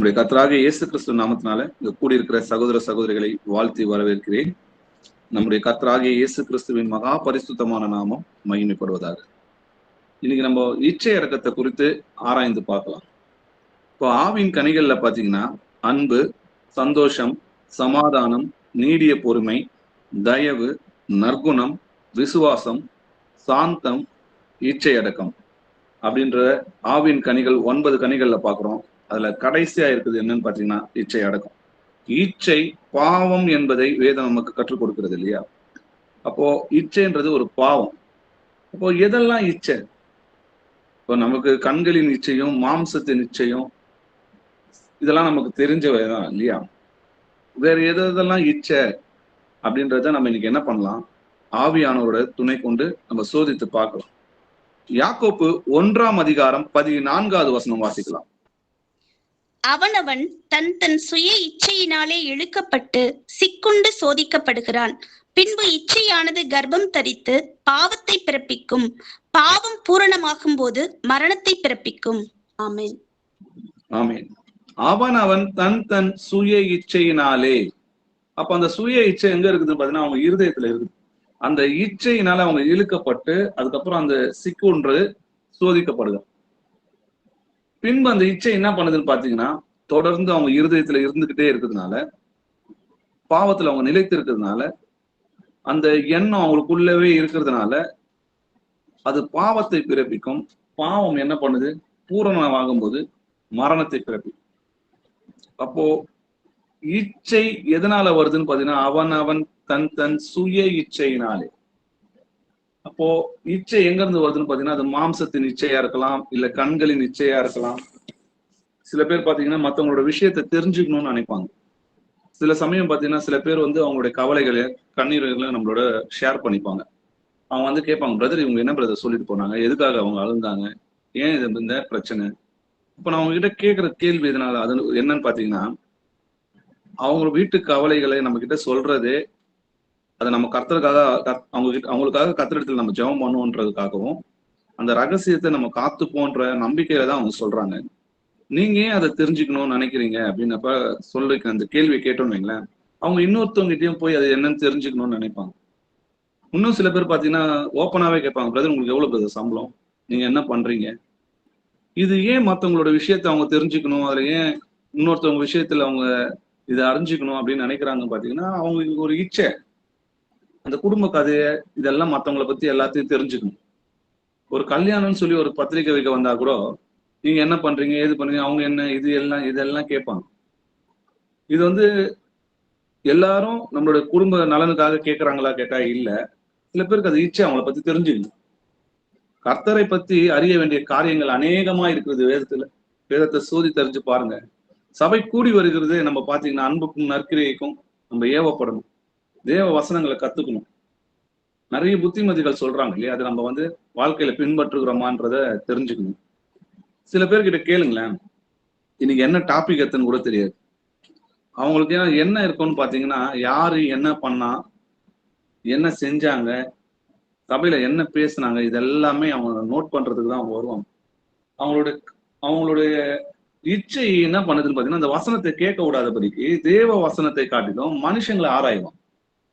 நம்முடைய கர்த்தராகிய இயேசு கிறிஸ்து நாமத்தினால இங்க கூடியிருக்கிற சகோதர சகோதரிகளை வாழ்த்தி வரவேற்கிறேன். நம்முடைய கர்த்தராகிய இயேசு கிறிஸ்துவின் மகா பரிசுத்தமான நாமம் மகிமைப்படுவதாக. இன்னைக்கு நம்ம இச்சை அடக்கத்தை குறித்து ஆராய்ந்து பார்க்கலாம். இப்போ ஆவின் கனிகள்ல பாத்தீங்கன்னா அன்பு, சந்தோஷம், சமாதானம், நீடிய பொறுமை, தயவு, நற்குணம், விசுவாசம், சாந்தம், இச்சை அடக்கம் அப்படின்ற ஆவின் கனிகள் 9 கனிகள்ல பாக்குறோம். அதுல கடைசியா இருக்குது என்னன்னு பாத்தீங்கன்னா இச்சை அடக்கம். இச்சை பாவம் என்பதை வேதம் நமக்கு கற்றுக் கொடுக்கிறது இல்லையா? அப்போ இச்சைன்றது ஒரு பாவம். அப்போ எதெல்லாம் இச்சை? இப்போ நமக்கு கண்களின் இச்சையும் மாம்சத்தின் இச்சையும் இதெல்லாம் நமக்கு தெரிஞ்சவைதான் இல்லையா? வேற எதெல்லாம் இச்சை அப்படின்றத நம்ம இன்னைக்கு என்ன பண்ணலாம்? ஆவியானவரோட துணை கொண்டு நம்ம சோதித்து பார்க்கலாம். யாக்கோப்பு 1ஆம் அதிகாரம் 14வது வசனம் வாசிக்கலாம். அவனவன் தன் தன் சுய இச்சையினாலே இழுக்கப்பட்டு சிக்குண்டு சோதிக்கப்படுகிறான். பின்பு இச்சையானது கர்ப்பம் தரித்து பாவத்தை பிறப்பிக்கும். பாவம் பூரணமாகும் போது மரணத்தை பிறப்பிக்கும். ஆமென். ஆமென். அவனவன் தன் தன் சுய இச்சையினாலே. அப்ப அந்த சுய இச்சை எங்க இருக்குதுன்னு பாத்தீங்கன்னா அவங்க இருதயத்துல இருக்குது. அந்த இச்சையினால அவங்க இழுக்கப்பட்டு அதுக்கப்புறம் அந்த சிக்குன்று சோதிக்கப்படுது. பின்பு அந்த இச்சை என்ன பண்ணுதுன்னு பாத்தீங்கன்னா தொடர்ந்து அவங்க இருதயத்துல இருந்துகிட்டே இருக்கிறதுனால, பாவத்துல அவங்க நிலைத்து இருக்கிறதுனால, அந்த எண்ணம் அவங்களுக்குள்ளவே இருக்கிறதுனால அது பாவத்தை பிறப்பிக்கும். பாவம் என்ன பண்ணுது? பூரணமாகும் போது மரணத்தை பிறப்பிக்கும். அப்போ இச்சை எதனால வருதுன்னு பாத்தீங்கன்னா அவன் தன் தன் சுய இச்சையினாலே. அப்போ இச்சை எங்க இருந்து வருதுன்னு பாத்தீங்கன்னா அது மாம்சத்தின் இச்சையா இருக்கலாம், இல்ல கண்களின் இச்சையா இருக்கலாம். சில பேர் பாத்தீங்கன்னா மத்தவங்களோட விஷயத்தை தெரிஞ்சுக்கணும்னு நினைப்பாங்க. சில சமயம் பாத்தீங்கன்னா சில பேர் அவங்களுடைய கவலைகளை கண்ணீர்களை நம்மளோட ஷேர் பண்ணிப்பாங்க. அவங்க கேட்பாங்க, பிரதர் இவங்க என்ன பிரதர் சொல்லிட்டு போனாங்க, எதுக்காக அவங்க அழுந்தாங்க, ஏன் இது இந்த பிரச்சனை. இப்ப நான் அவங்க கிட்ட கேட்கிற கேள்வி எதனால அது என்னன்னு பாத்தீங்கன்னா அவங்க வீட்டு கவலைகளை நம்ம கிட்ட சொல்றதே அதை நம்ம கர்த்தருக்காக அவங்களுக்காக கர்த்தரிடத்துல நம்ம ஜெபம் பண்ணுவோன்றதுக்காகவும் அந்த ரகசியத்தை நம்ம காத்துப்போன்ற நம்பிக்கையில தான் அவங்க சொல்றாங்க. நீங்க ஏன் அதை தெரிஞ்சுக்கணும்னு நினைக்கிறீங்க அப்படின்னப்ப அந்த கேள்வியை கேட்டோம்னு வைங்களேன், அவங்க இன்னொருத்தவங்கிட்டையும் போய் அது என்னன்னு தெரிஞ்சுக்கணும்னு நினைப்பாங்க. இன்னும் சில பேர் பாத்தீங்கன்னா ஓப்பனாவே கேட்பாங்க, பிரதர் உங்களுக்கு எவ்வளவு பிரதர் சம்பளம், நீங்க என்ன பண்றீங்க. இது ஏன் மத்தவங்களோட விஷயத்த அவங்க தெரிஞ்சுக்கணும், அதுல ஏன் இன்னொருத்தவங்க விஷயத்துல அவங்க இதை அறிஞ்சுக்கணும் அப்படின்னு நினைக்கிறாங்க பாத்தீங்கன்னா அவங்களுக்கு ஒரு இச்சை. அந்த குடும்ப கதையை இதெல்லாம் மத்தவங்களை பத்தி எல்லாத்தையும் தெரிஞ்சுக்கணும். ஒரு கல்யாணம்னு சொல்லி ஒரு பத்திரிக்கை வைக்க வந்தா கூட நீங்க என்ன பண்றீங்க, ஏது பண்றீங்க, அவங்க என்ன இதெல்லாம் கேட்பாங்க. இது எல்லாரும் நம்மளோட குடும்ப நலனுக்காக கேட்கறாங்களா கேட்டா இல்ல. சில பேருக்கு அது இச்சை அவங்கள பத்தி தெரிஞ்சுக்கணும். கர்த்தரை பத்தி அறிய வேண்டிய காரியங்கள் அநேகமா இருக்கிறது வேதத்துல. வேதத்தை சோதி தெரிஞ்சு பாருங்க. சபை கூடி வருகிறது நம்ம பாத்தீங்கன்னா அன்புக்கும் நற்கிரியைக்கும் நம்ம ஏவப்படணும். தேவ வசனங்களை கத்துக்கணும். நிறைய புத்திமதிகள் சொல்றாங்க இல்லையா, அதை நம்ம வாழ்க்கையில பின்பற்றுகிறோமான்றத தெரிஞ்சுக்கணும். சில பேர்கிட்ட கேளுங்களேன், இன்னைக்கு என்ன டாபிக் எத்துன்னு கூட தெரியாது. அவங்களுக்கு என்ன இருக்கும்னு பாத்தீங்கன்னா யாரு என்ன பண்ணா, என்ன செஞ்சாங்க, சபையில என்ன பேசுனாங்க, இதெல்லாமே அவங்க நோட் பண்றதுக்கு தான் அவங்க வருவாங்க. அவங்களுடைய இச்சை என்ன பண்ணுதுன்னு பாத்தீங்கன்னா அந்த வசனத்தை கேட்க விடாதபடிக்கு தேவ வசனத்தை காட்டிலும் மனுஷங்களை ஆராய்வான்.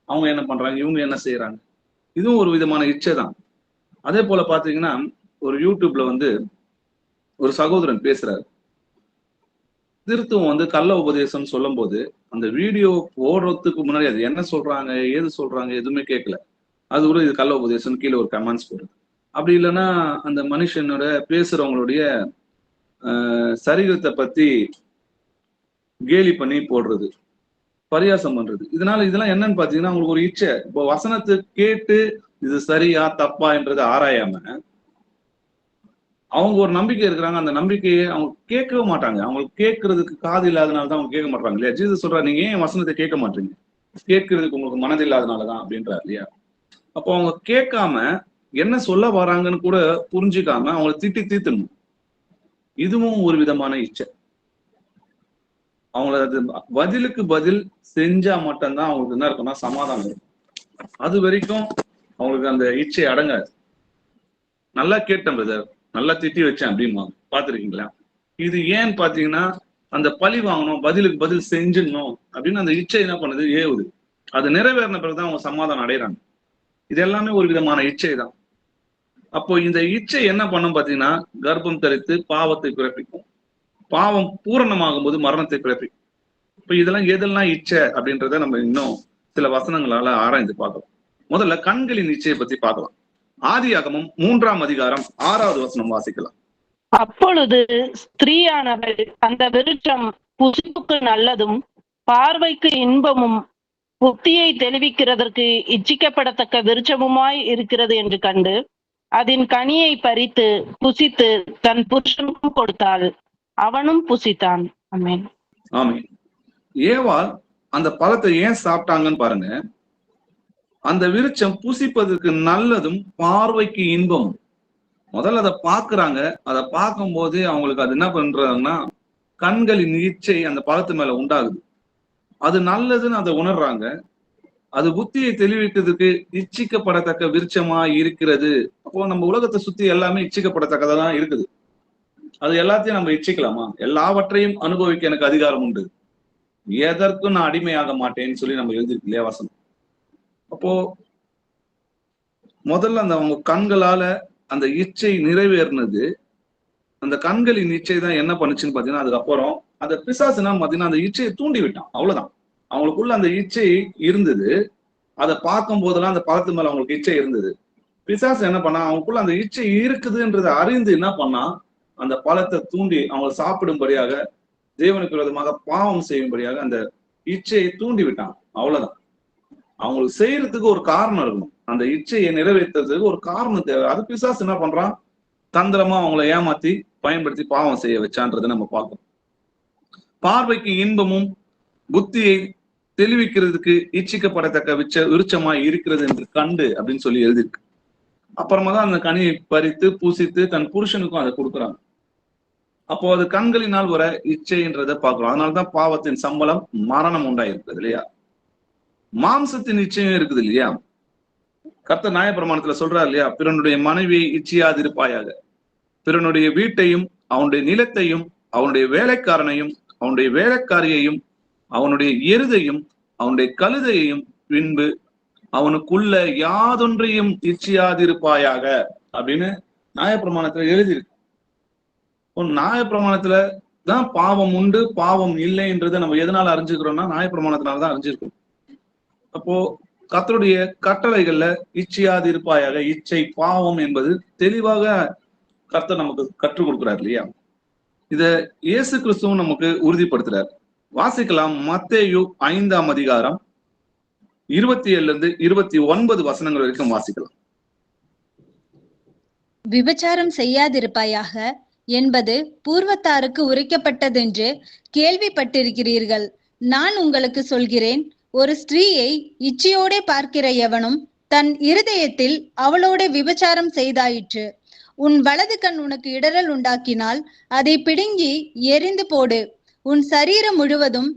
அவங்க என்ன பண்றாங்க, இவங்க என்ன செய்யறாங்க. இதுவும் ஒரு விதமான இச்சை தான். அதே போல பாத்தீங்கன்னா ஒரு யூடியூப்ல ஒரு சகோதரன் பேசுறாரு. திருத்துவம் கள்ள உபதேசம் சொல்லும் போது அந்த வீடியோ ஓடுறதுக்கு முன்னாடி அது என்ன சொல்றாங்க, ஏது சொல்றாங்க எதுவுமே கேட்கல. அது கூட இது கள்ள உபதேசம் கீழே ஒரு கமெண்ட்ஸ் போடுறது. அப்படி இல்லைன்னா அந்த மனுஷனோட பேசுறவங்களுடைய சரீரத்தை பத்தி கேலி பண்ணி போடுறது, பரியாசம் பண்றது. இதெல்லாம் என்னன்னு பாத்தீங்கன்னா அவங்களுக்கு ஒரு இச்சை. இப்போ வசனத்தை கேட்டு இது சரியா தப்பா என்றதை ஆராயாம அவங்க ஒரு நம்பிக்கை இருக்கிறாங்க. அந்த நம்பிக்கையை அவங்க கேட்கவே மாட்டாங்க. அவங்களுக்கு கேட்கறதுக்கு காது இல்லாதனால தான் அவங்க கேட்க மாட்டாங்க இல்லையா. ஜீசஸ் சொல்றாரு, நீங்க ஏன் வசனத்தை கேட்க மாட்டீங்க, கேட்கறதுக்கு உங்களுக்கு மனது இல்லாதனாலதான் அப்படின்றாரு இல்லையா. அப்போ அவங்க கேட்காம என்ன சொல்ல வராங்கன்னு கூட புரிஞ்சுக்காம அவங்களை திட்டி தீர்த்தணும். இதுவும் ஒரு விதமான இச்சை. அவங்கள அது பதிலுக்கு பதில் செஞ்சா மட்டும்தான் அவங்களுக்கு என்ன இருக்கும்னா சமாதானம் இருக்கும். அது வரைக்கும் அவங்களுக்கு அந்த இச்சை அடங்காது. நல்லா கேட்டேன் பிரதர், நல்லா திட்டி வச்சேன் அப்படிமா பாத்துருக்கீங்களா. இது ஏன்னு பாத்தீங்கன்னா அந்த பழி வாங்கணும், பதிலுக்கு பதில் செஞ்சிடணும் அப்படின்னு அந்த இச்சை என்ன பண்ணுது, ஏவுது. அது நிறைவேறின பிறகுதான் அவங்க சமாதானம் அடைகிறாங்க. இது எல்லாமே ஒரு விதமான இச்சை தான். அப்போ இந்த இச்சை என்ன பண்ணும் பாத்தீங்கன்னா, கர்ப்பம் தரித்து பாவத்தை பிறப்பிக்கும். பாவம் பூரணமாகும் போது மரணத்தை பிறப்பிக்கும். இப்ப இதெல்லாம் எதெல்லாம் இச்சை அப்படின்றத நம்ம இன்னும் சில வசனங்களால ஆராய்ந்து பார்க்கலாம். முதல்ல கண்களின் இச்சையை பத்தி பார்க்கலாம். ஆதியாகமம் 3ஆம் அதிகாரம் 6வது வசனம் வாசிக்கலாம். அப்பொழுது ஸ்திரீயானவள் அந்த விருட்சம் புசிப்புக்கு நல்லதும் பார்வைக்கு இன்பமும் புத்தியை தெளிவிக்கிறதற்கு இச்சிக்கப்படத்தக்க விருட்சமுமாய் இருக்கிறது என்று கண்டு அதன் கனியை பறித்து புசித்து தன் புருஷனுக்கும் கொடுத்தாள், அவனும் புசித்தான். ஆமென். ஆமென். ஏவாள் அந்த பழத்தை ஏன் சாப்பிட்டாங்கன்னு பாருங்க. அந்த விருட்சம் புசிப்பதற்கு நல்லதும் பார்வைக்கு இன்பமும். முதல்ல அதை பாக்குறாங்க. அதை பார்க்கும் போது அவங்களுக்கு அது என்ன பண்றாங்கன்னா, கண்களின் இச்சை அந்த பழத்து மேல உண்டாகுது. அது நல்லதுன்னு அதை உணர்றாங்க. அது புத்தியை தெளிவிக்கிறதுக்கு இச்சிக்கப்படத்தக்க விருட்சமா இருக்கிறது. அப்போ நம்ம உலகத்தை சுத்தி எல்லாமே இச்சிக்கப்படத்தக்கதான் இருக்குது. அது எல்லாத்தையும் நம்ம இச்சிக்கலாமா? எல்லாவற்றையும் அனுபவிக்க எனக்கு அதிகாரம் உண்டு, எதற்கும் நான் அடிமையாக மாட்டேன்னு சொல்லி நம்ம எழுதிருக்கு இல்லையா வசனம். அப்போ முதல்ல அந்த அவங்க கண்களால அந்த இச்சை நிறைவேறினது. அந்த கண்களின் இச்சை தான் என்ன பண்ணுச்சுன்னு பாத்தீங்கன்னா, அதுக்கப்புறம் அந்த பிசாசுனா பாத்தீங்கன்னா அந்த இச்சையை தூண்டி விட்டான். அவ்வளவுதான். அவங்களுக்குள்ள அந்த இச்சை இருந்தது. அதை பார்க்கும் போதெல்லாம் அந்த பழத்து மேல அவங்களுக்கு இச்சை இருந்தது. பிசாசு என்ன பண்ணா, அவங்களுக்குள்ள அந்த இச்சை இருக்குதுன்றதை அறிந்து என்ன பண்ணா, அந்த பழத்தை தூண்டி அவங்க சாப்பிடும்படியாக, தேவனுக்கு விரோதமாக பாவம் செய்யும்படியாக அந்த இச்சையை தூண்டி விட்டான். அவ்வளவுதான். அவங்களுக்கு செய்யறதுக்கு ஒரு காரணம் இருக்கணும். அந்த இச்சையை நிறைவேற்றுறதுக்கு ஒரு காரணம் தேவை. அது பிசாசு என்ன பண்றான், தந்திரமா அவங்களை ஏமாத்தி பயன்படுத்தி பாவம் செய்ய வச்சான்றதை நம்ம பார்க்கணும். பார்வைக்கு இன்பமும் புத்தியை தெளிவிக்கிறதுக்கு இச்சிக்கப்படத்தக்க விருட்சமாய் இருக்கிறது என்று கண்டு அப்படின்னு சொல்லி எழுதியிருக்கு. அப்புறமா தான் அந்த கனியை பறித்து பூசித்து தன் புருஷனுக்கும் அதை கொடுக்குறாங்க. அப்போ அது கண்களினால் வர இச்சைன்றதை பார்க்கிறோம். அதனாலதான் பாவத்தின் சம்பளம் மரணம் உண்டாயிருக்குது இல்லையா. மாம்சத்தின் இச்சையும் இருக்குது இல்லையா. கர்த்தர் நியாயப்பிரமாணத்துல சொல்றாரு இல்லையா, பிறனுடைய மனைவியை இச்சையாதிருப்பாயாக, பிறனுடைய வீட்டையும் அவனுடைய நிலத்தையும் அவனுடைய வேலைக்காரனையும் அவனுடைய வேலைக்காரியையும் அவனுடைய எருதையும் அவனுடைய கழுதையையும் பின்பு அவனுக்குள்ள யாதொன்றையும் இச்சையாதிருப்பாயாக அப்படின்னு நியாயப்பிரமாணத்துல எழுதியிருக்கு. நியாயப்பிரமாணத்துல தான் பாவம் உண்டு பாவம் இல்லைன்றதை நம்ம எதனால அறிஞ்சுக்கிறோம்னா நியாயப்பிரமாணத்தினாலதான் அறிஞ்சிருக்கோம். அப்போ கர்த்தருடைய கட்டளைகள்ல இச்சையாதிருப்பாயாக, இச்சை பாவம் என்பது தெளிவாக கர்த்தர் நமக்கு கற்றுக் கொடுக்கிறார் இல்லையா. இத இயேசு கிறிஸ்துவும் நமக்கு உறுதிப்படுத்துறார். வாசிக்கலாம். மத்தேயு 5ஆம் அதிகாரம் 27 29 வசனங்கள் வரைக்கும் வாசிக்கலாம். விபச்சாரம் செய்யாதிருப்பாயாக என்பது பூர்வத்தாருக்கு உரைக்கப்பட்டதென்று கேள்விப்பட்டிருக்கிறீர்கள். நான் உங்களுக்கு சொல்கிறேன், ஒரு ஸ்திரீயை இச்சையோட பார்க்கிற எவனும் தன் இருதயத்தில் அவளோட விபச்சாரம் செய்தாயிற்று. உன் வலது கண் உனக்கு இடறல் உண்டாக்கினால் அதை பிடுங்கி எரிந்து போடு. உன் சரீரம் முழுவதும்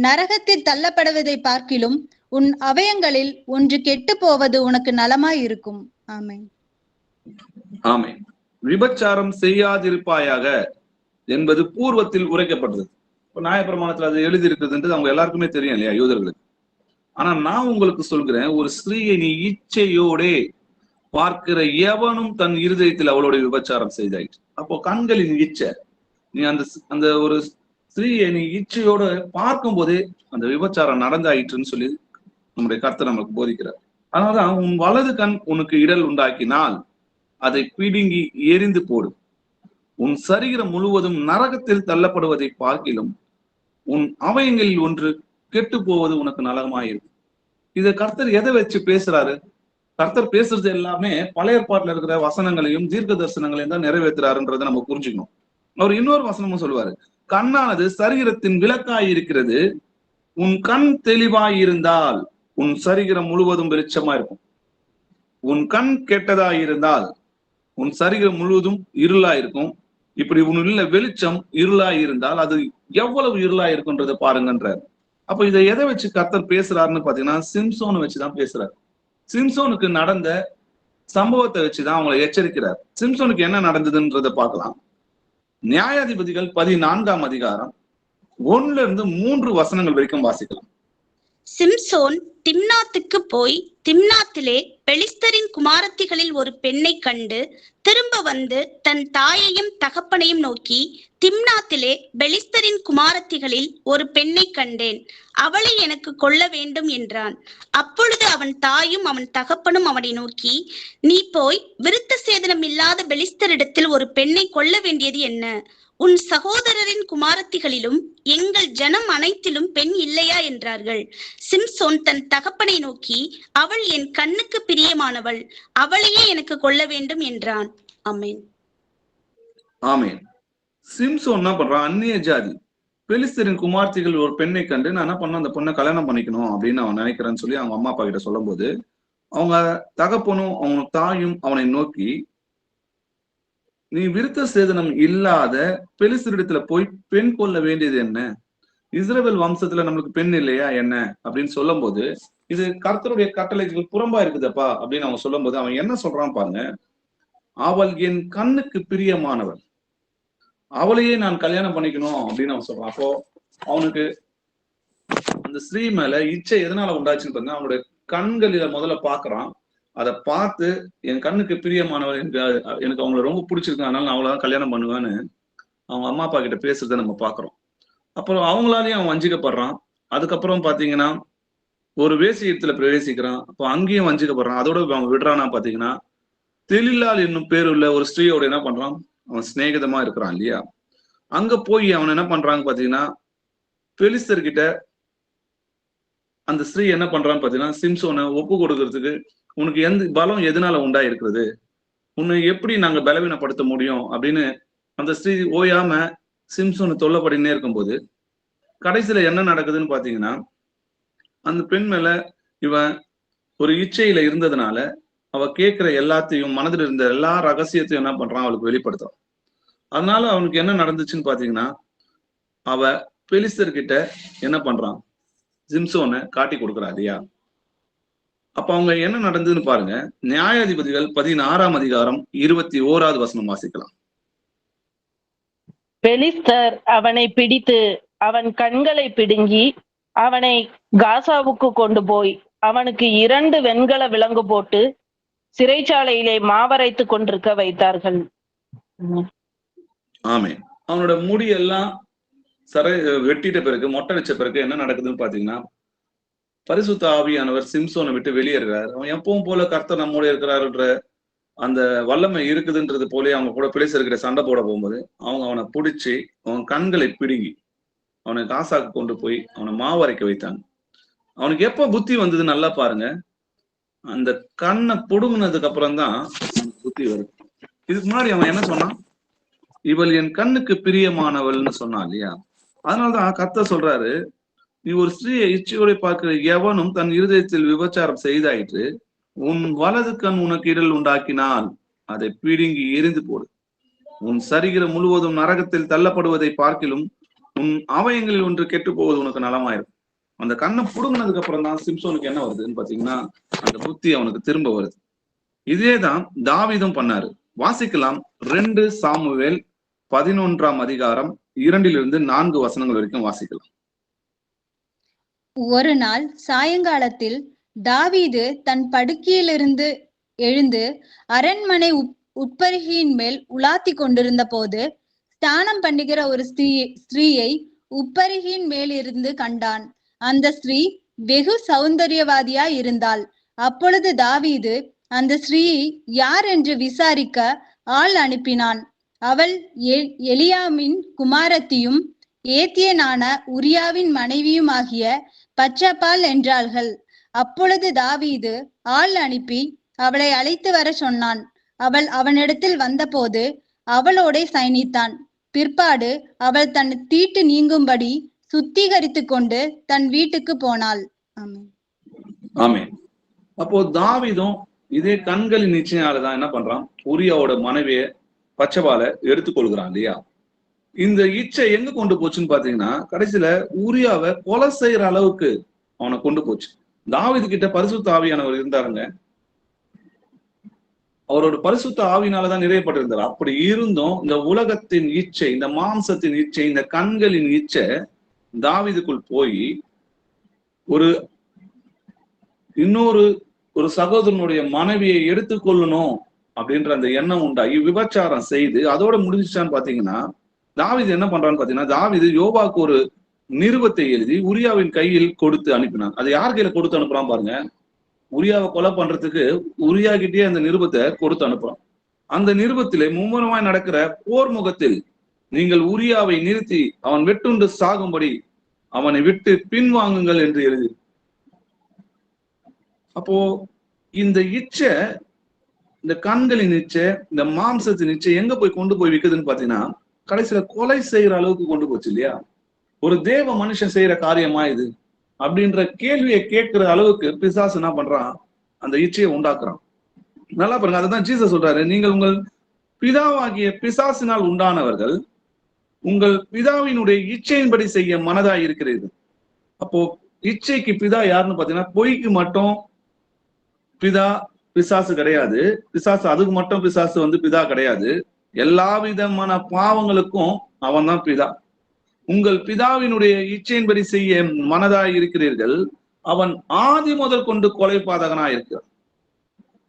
நரகத்தில் தள்ளப்படுவதை பார்க்கிலும் உன் அவயங்களில் ஒன்று கெட்டு போவது உனக்கு நலமாயிருக்கும். ஆமென். ஆமென். விபச்சாரம் செய்யாதிருப்பாயாக என்பது பூர்வத்தில் உரைக்கப்பட்டது. இப்ப நியாயப்பிரமாணத்துல அது எழுதி இருக்குதுன்றது அவங்க எல்லாருக்குமே தெரியும் இல்லையா, யூதர்களுக்கு. ஆனா நான் உங்களுக்கு சொல்கிறேன், ஒரு ஸ்திரீயை நீ இச்சையோடே பார்க்கிற எவனும் தன் இருதயத்தில் அவளோட விபச்சாரம் செய்தாயிற்று. அப்போ கண்களின் இச்சை, நீ அந்த ஒரு ஸ்திரீயை நீ இச்சையோட பார்க்கும் போதே அந்த விபச்சாரம் நடந்தாயிற்றுன்னு சொல்லி நம்முடைய கர்த்தர் நமக்கு போதிக்கிறார். அதனாலதான் உன் வலது கண் உனக்கு இடல் உண்டாக்கினால் அதை பிடுங்கி எரிந்து போடு. உன் சரீரம் முழுவதும் நரகத்தில் தள்ளப்படுவதை பார்க்கிலும் உன் அவயங்களில் ஒன்று கெட்டு போவது உனக்கு நலமாயிருக்கும். இதை கர்த்தர் எதை வச்சு பேசுறாரு? கர்த்தர் பேசுறது எல்லாமே பழைய ஏற்பாட்டுல இருக்கிற வசனங்களையும் தீர்க்க தரிசனங்களையும் தான் நிறைவேற்றுறாருன்றதை நம்ம புரிஞ்சுக்கணும். அவர் இன்னொரு வசனமும் சொல்லுவாரு, கண்ணானது சரீரத்தின் விளக்காய் இருக்கிறது. உன் கண் தெளிவாய் இருந்தால் உன் சரீரம் முழுவதும் வெளிச்சமா இருக்கும். உன் கண் கெட்டதாய் இருந்தால் உன் சரீரம் முழுவதும் இருளா இருக்கும். இப்படி உன்னுள்ள வெளிச்சம் இருளாய் இருந்தால் அது எவ்வளவு இருளாய் இருக்குன்றதை பாருங்கன்றார். அப்ப இதை எதை வச்சு கர்த்தர் பேசுறாருன்னு பாத்தீங்கன்னா சிம்சோனை வச்சுதான் பேசுறாரு. சிம்சோனுக்கு நடந்த சம்பவத்தை வச்சுதான் அவங்களை எச்சரிக்கிறார். சிம்சோனுக்கு என்ன நடந்ததுன்றதை பார்க்கலாம். நியாயாதிபதிகள் 14ஆம் அதிகாரம் 1-3 வசனங்கள் வரைக்கும் வாசிக்கலாம். சிம்சோன் திம்னாத்துக்கு போய் திம்னாத்திலே பெலிஸ்தரின் குமாரத்திகளில் ஒரு பெண்ணை கண்டு திரும்ப வந்து தன் தாயையும் தகப்பனையும் நோக்கி, திம்னாத்திலே பெலிஸ்தரின் குமாரத்திகளில் ஒரு பெண்ணை கண்டேன், அவளை எனக்கு கொள்ள வேண்டும் என்றான். அப்பொழுது அவன் தாயும் அவன் தகப்பனும் அவனை நோக்கி, நீ போய் விருத்த சேதனம் இல்லாத பெலிஸ்தரிடத்தில் ஒரு பெண்ணை கொள்ள வேண்டியது என்ன? உன் சகோதரரின் குமாரத்திகளிலும் எங்கள் ஜனம் அனைத்திலும் பெண் இல்லையா என்றார்கள். சிம்சோன் தன் தகப்பனை நோக்கி, அவள் என் கண்ணுக்கு பிரியமானவள், அவளையே எனக்கு கொள்ள வேண்டும் என்றான். ஆமென். ஆமென். சிம்சோன் என்ன பண்றான்? அந்நிய ஜாதி பெலிஸ்தரின் குமார்த்திகள் ஒரு பெண்ணை கண்டு நான் என்ன பண்ண, அந்த பொண்ணை கல்யாணம் பண்ணிக்கணும் அப்படின்னு அவன் நினைக்கிறேன்னு சொல்லி அவங்க அம்மா அப்பா கிட்ட சொல்லும் போது, அவங்க தகப்பனும் அவங்க தாயும் அவனை நோக்கி, நீ விருத்த சேதனம் இல்லாத பெலிஸ்தரிடத்துல போய் பெண் கொள்ள வேண்டியது என்ன? இஸ்ரவேல் வம்சத்துல நம்மளுக்கு பெண் இல்லையா என்ன அப்படின்னு சொல்லும் போது, இது கர்த்தருடைய கட்டளைக்கு புறம்பா இருக்குதப்பா அப்படின்னு அவன் சொல்லும் போது அவன் என்ன சொல்றான் பாருங்க, அவள் என் கண்ணுக்கு பிரியமானவள், அவளையே நான் கல்யாணம் பண்ணிக்கணும் அப்படின்னு அவன் சொல்றான். அப்போ அவனுக்கு அந்த ஸ்ரீ மேல இச்சை எதனால உண்டாச்சுன்னு பாருங்க, அவனுடைய கண்களில முதல்ல பாக்குறான். அதை பார்த்து என் கண்ணுக்கு பிரியமானவர், எனக்கு அவங்கள ரொம்ப பிடிச்சிருக்கு, அதனால நான் அவளதான் கல்யாணம் பண்ணுவேன்னு அவங்க அம்மா அப்பா கிட்ட பேசுறத நம்ம பாக்குறோம். அப்புறம் அவங்களாலேயும் அவன் வஞ்சிக்கப்படுறான். அதுக்கப்புறம் பாத்தீங்கன்னா ஒரு வேசியத்துல பிரவேசிக்கிறான். அப்போ அங்கேயும் வஞ்சிக்கப்படுறான். அதோட அவன் விடுறானா பாத்தீங்கன்னா, தெளிலால் என்னும் பேர் உள்ள ஒரு ஸ்திரீயோட என்ன பண்றான், அவன் சிநேகிதமா இருக்கிறான் இல்லையா? அங்க போய் அவன் என்ன பண்றாங்க பாத்தீங்கன்னா, பெலிஸ்தர்கிட்ட அந்த ஸ்திரீ என்ன பண்றான்னு பாத்தீங்கன்னா, சிம்சோனை ஒப்பு கொடுக்கறதுக்கு, உனக்கு எந்த பலம் எதனால உண்டா இருக்கிறது, உன்னை எப்படி நாங்க பலவீனப்படுத்த முடியும் அப்படின்னு அந்த ஸ்திரீ ஓயாம சிம்சோனை தொல்லைப்படினே இருக்கும்போது, கடைசியில என்ன நடக்குதுன்னு பாத்தீங்கன்னா, அந்த பெண் மேல இவன் ஒரு இச்சையில இருந்ததுனால அவ கேட்கிற எல்லாத்தையும், மனதில் இருந்த எல்லா ரகசியத்தையும் என்ன பண்றான், அவளுக்கு வெளிப்படுத்துறான். அதனால அவனுக்கு என்ன நடந்துச்சுன்னு பாத்தீங்கன்னா, அவ பெலிஸ்தர்கிட்ட என்ன பண்றான், சிம்சோனை காட்டி கொடுக்குறா இல்லையா? அப்ப அவங்க என்ன நடந்ததுன்னு பாருங்க. நியாயாதிபதிகள் 16ஆம் அதிகாரம் 21வது வசனம் வாசிக்கலாம். பெலிஸ்தர் அவனை பிடித்து அவன் கண்களை பிடுங்கி அவனை காசாவுக்கு கொண்டு போய் அவனுக்கு 2 வெண்கல விலங்கு போட்டு சிறைச்சாலையிலே மாவரைத்து கொண்டிருக்க வைத்தார்கள். ஆமே. அவனோட முடியெல்லாம் வெட்டிட்ட பிறகு, மொட்டை வச்ச பிறகு என்ன நடக்குதுன்னு பாத்தீங்கன்னா, பரிசுத்த ஆவியானவர் சிம்சோனை விட்டு வெளியேறார். அவன் எப்பவும் போல கர்த்தர் நம்மோட இருக்கிறாருன்ற அந்த வல்லமை இருக்குதுன்றது போலே அவங்க கூட பெலிஸ்தர்கிட்ட சண்டை போட போகும்போது அவனை பிடிச்சி அவன் கண்களை பிடுங்கி அவனை காசாக்கு கொண்டு போய் அவனை மாவரைக்க வைத்தாங்க. அவனுக்கு எப்ப புத்தி வந்தது நல்லா பாருங்க, அந்த கண்ணை புடுங்கினதுக்கு அப்புறம் தான் புத்தி வருது. இதுக்கு முன்னாடி அவன் என்ன சொன்னான், இவள் என் கண்ணுக்கு பிரியமானவள்னு சொன்னான் இல்லையா? அதனாலதான் கர்த்தர் சொல்றாரு, நீ ஒரு ஸ்திரீயை இச்சையோட பார்க்கிற எவனும் தன் இருதயத்தில் விபச்சாரம் செய்தாயிற்று, உன் வலது கண் உனக்கு இடல் உண்டாக்கினால் அதை பிடுங்கி எரிந்து போடு, உன் சரீரம் முழுவதும் நரகத்தில் தள்ளப்படுவதை பார்க்கிலும் உன் அவயங்களில் ஒன்று கெட்டு போவது உனக்கு நலமாயிருக்கும். அந்த கண்ணை புடுங்கினதுக்கு அப்புறம் தான் சிம்சோனுக்கு என்ன வருதுன்னு பாத்தீங்கன்னா, அந்த புத்தி அவனுக்கு திரும்ப வருது. இதேதான் தாவீதும் பண்ணாரு. வாசிக்கலாம். 2 சாமுவேல் 11ஆம் அதிகாரம் 2-4 வசனங்கள் வரைக்கும் வாசிக்கலாம். ஒரு நாள் சாயங்காலத்தில் தாவீது தன் படுக்கையிலிருந்து எழுந்து அரண்மனை உட்பருகியின் மேல் உலாத்தி கொண்டிருந்த போது ஸ்நானம் பண்ணுகிற ஒரு ஸ்திரீயை உப்பருகியின் மேல் இருந்து கண்டான். அந்த ஸ்திரீ வெகு சௌந்தரியவாதியா இருந்தாள். அப்பொழுது தாவீது அந்த ஸ்திரீயை யார் என்று விசாரிக்க ஆள் அனுப்பினான். அவள் எலியாமின் குமாரத்தியும் ஏத்தியனான உரியாவின் மனைவியும் ஆகிய பச்சபால் என்றார்கள். அப்பொழுது தாவீது ஆள் அனுப்பி அவளை அழைத்து வர சொன்னான். அவள் அவனிடத்தில் வந்தபோது அவளோட சயனித்தான். பிற்பாடு அவள் தன் தீட்டு நீங்கும்படி சுத்திகரித்து கொண்டு தன் வீட்டுக்கு போனாள். ஆமென். அப்போ தாவீதும் இதே கண்களின் நிச்சயாலதான் என்ன பண்றான், உரியாவோட மனைவிய பச்சபால எடுத்துக்கொள்கிறான் இல்லையா? இந்த இச்சை எங்க கொண்டு போச்சுன்னு பாத்தீங்கன்னா, கடைசியில உரியாவை கொலை செய்யற அளவுக்கு அவனை கொண்டு போச்சு. தாவீது கிட்ட பரிசுத்த ஆவியானவர் இருந்தாருங்க. அவரோட பரிசுத்த ஆவியினாலதான் நிறையப்பட்டிருந்தார். அப்படி இருந்தும் இந்த உலகத்தின் இச்சை, இந்த மாம்சத்தின் இச்சை, இந்த கண்களின் இச்சை தாவீதுக்குள் போய் ஒரு சகோதரனுடைய மனைவியை எடுத்துக்கொள்ளணும் அப்படின்ற அந்த எண்ணம் உண்டாகி விபச்சாரம் செய்து அதோட முடிஞ்சிச்சான்னு பாத்தீங்கன்னா, தாவீது என்ன பண்றான்னு பாத்தீங்கன்னா, தாவீது யோவாக்கு ஒரு நிருபத்தை எழுதி உரியாவின் கையில் கொடுத்து அனுப்பினான். அது யார் கையில கொடுத்து அனுப்புறான் பாருங்க. உரியாவை கொலை பண்றதுக்கு உரியா கிட்டே அந்த நிருபத்தை கொடுத்து அனுப்புறான். அந்த நிருபத்திலே மும்முரமாய் நடக்கிற போர் முகத்தில் நீங்கள் உரியாவை நிறுத்தி அவன் வெட்டுண்டு சாகும்படி அவனை விட்டு பின்வாங்குங்கள் என்று எழுதி. அப்போ இந்த இச்சை, இந்த கண்களின் இச்சை, இந்த மாம்சத்தின் இச்சை எங்க போய் கொண்டு போய் விக்குதுன்னு பாத்தீங்கன்னா, கடைசியில கொலை செய்யற அளவுக்கு கொண்டு போச்சு இல்லையா? ஒரு தேவ மனுஷன் செய்யற காரியமா இது அப்படின்ற கேள்வியை கேட்கிற அளவுக்கு பிசாசு என்ன பண்றான், அந்த இச்சையை உண்டாக்குறான். நல்லா பாருங்க, அதுதான் ஜீசஸ் சொல்றாரு, நீங்கள் உங்கள் பிதாவாகிய பிசாசினால் உண்டானவர்கள், உங்கள் பிதாவினுடைய இச்சையின்படி செய்ய மனதாய் இருக்கிறீர்கள். அப்போ இச்சைக்கு பிதா யாருன்னு பாத்தீங்கன்னா, பொய்க்கு மட்டும் பிதா பிசாசு கிடையாது. பிசாசு அதுக்கு மட்டும் பிசாசு பிதா கிடையாது. எல்லா விதமான பாவங்களுக்கும் அவன் தான் பிதா. உங்கள் பிதாவினுடைய இச்சையின்படி செய்ய மனதாய் இருக்கிறீர்கள். அவன் ஆதி முதல் கொண்டு கொலை பாதகனா இருக்கிறான்.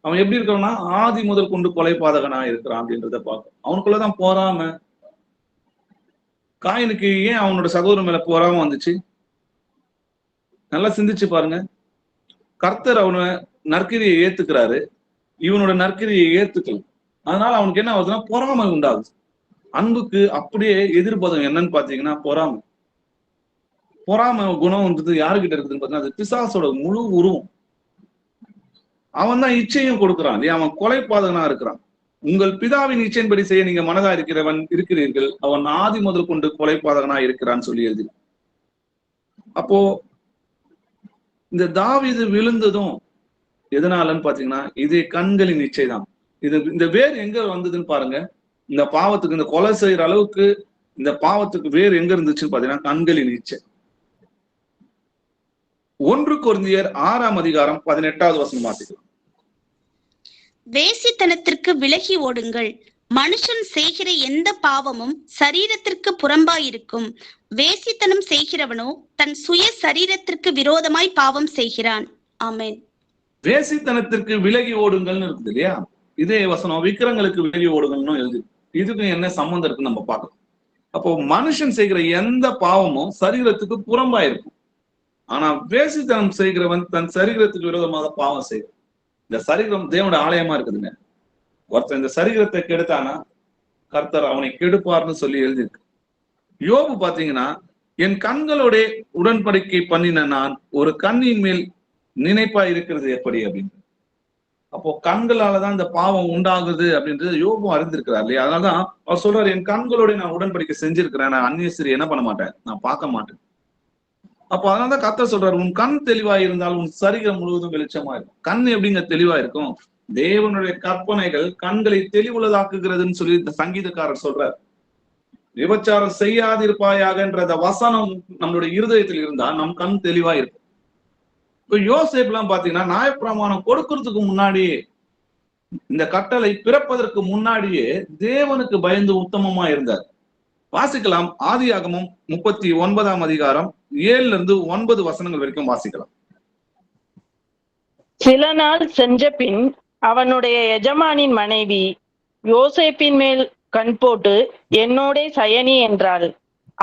அவன் எப்படி இருக்கிறான்னா, ஆதி முதல் கொண்டு கொலை பாதகனா இருக்கிறான் அப்படின்றத பார்க்கும். அவனுக்குள்ளதான் போறாம. காயினுக்கு ஏன் அவனோட சகோதரன் மேல போறாம வந்துச்சு? நல்லா சிந்திச்சு பாருங்க. கர்த்தர் அவனை நற்கிரியை ஏத்துக்கிறாரு, இவனோட நற்கிரியை ஏத்துக்கல. அதனால அவனுக்கு என்ன ஆகுதுன்னா, பொறாமை உண்டாகுது. அன்புக்கு அப்படியே எதிர்பதம் என்னன்னு பாத்தீங்கன்னா பொறாமை. பொறாமை குணம் யாருகிட்ட இருக்குதுன்னு பாத்தீங்கன்னா, அது பிசாசோட முழு உருவம். அவன் தான் இச்சையும் கொடுக்குறான் இல்லையா? அவன் கொலை பாதகனா இருக்கிறான். உங்கள் பிதாவின் இச்சையின்படி செய்ய நீங்க மனதா இருக்கிறீர்கள், அவன் ஆதி முதல் கொண்டு கொலை பாதகனா இருக்கிறான்னு சொல்லி எழுதி. அப்போ இந்த தாவீது விழுந்ததும் எதனாலன்னு பாத்தீங்கன்னா, இது கண்களின் இச்சை தான். இந்த வேர் எங்க வந்ததுன்னு பாருங்க. இந்த பாவத்துக்கு, இந்த கொலை செய்யற அளவுக்கு இந்த பாவத்துக்கு வேர் எங்க இருந்துச்சுன்னு பாத்தீங்கன்னா, கண்களின் இச்சை. 1 கொரிந்தியர் 6ஆம் அதிகாரம் 18வது வசனம் வாசிக்கலாம். வேசித்தனத்திற்கு விலகி ஓடுங்கள். மனுஷன் செய்கிற எந்த பாவமும் சரீரத்திற்கு புறம்பாயிருக்கும். வேசித்தனம் செய்கிறவனோ தன் சுய சரீரத்திற்கு விரோதமாய் பாவம் செய்கிறான். ஆமென். வேசித்தனத்திற்கு விலகி ஓடுங்கள்னு இருக்குது இல்லையா? இதே வசனம் விக்கிரங்களுக்கு விலகி ஓடுங்கள்னு எழுது. இதுக்கு என்ன சம்பந்தம் இருக்குன்னு நம்ம பார்க்கணும். அப்போ மனுஷன் செய்கிற எந்த பாவமும் சரீரத்துக்கு புறம்பா இருக்கும். ஆனா வேசித்தனம் செய்கிறவன் தன் சரீரத்துக்கு விரோதமாக பாவம் செய்கிறான். இந்த சரீரம் தேவனோட ஆலயமா இருக்குதுங்க. ஒருத்தன் இந்த சரீரத்தை கெடுத்தானா கர்த்தர் அவனை கெடுப்பார்னு சொல்லி எழுதியிருக்கு. யோபு பாத்தீங்கன்னா, என் கண்களோட உடன்படிக்கை பண்ணின நான் ஒரு கண்ணின் மேல் நினைப்பா இருக்கிறது எப்படி அப்படின்னு. அப்போ கண்களாலதான் இந்த பாவம் உண்டாகுது அப்படின்றது யோபு அறிந்திருக்கிறார் இல்லையா? அதனாலதான் அவர் சொல்றாரு, என் கண்களோட நான் உடன்படிக்கை செஞ்சிருக்கிறேன், நான் அந்நிய ஸ்திரீ என்ன பண்ண மாட்டேன், நான் பார்க்க மாட்டேன். அப்போ அதனாலதான் கர்த்தர் சொல்றாரு, உன் கண் தெளிவா இருந்தால் உன் சரீரம் முழுவதும் வெளிச்சமா இருக்கும். கண் எப்படிங்க தெளிவா இருக்கும்? தேவனுடைய கற்பனைகள் கண்களை தெளிவுள்ளதாக்குகிறதுன்னு சொல்லி இந்த சங்கீதக்காரர் சொல்றார். விபச்சாரம் செய்யாதிருப்பாயாகன்ற வசனம் நம்மளுடைய இருதயத்தில் இருந்தா நம் கண் தெளிவா இருக்கும். இப்ப யோசேப்பு எல்லாம் பாத்தீங்கன்னா, நியாயப்பிரமாணம் கொடுக்கறதுக்கு முன்னாடியே, இந்த கட்டளை பிறப்பதற்கு முன்னாடியே தேவனுக்கு பயந்து உத்தமமா இருந்தார். வாசிக்கலாம். ஆதியாகமம் 39ஆம் அதிகாரம் 7-9 வசனங்கள் வரைக்கும் வாசிக்கலாம். சில நாள் சென்ற பின் அவனுடைய எஜமானின் மனைவி யோசேப்பின் மேல் கண் போட்டு என்னோட சயனி என்றாள்.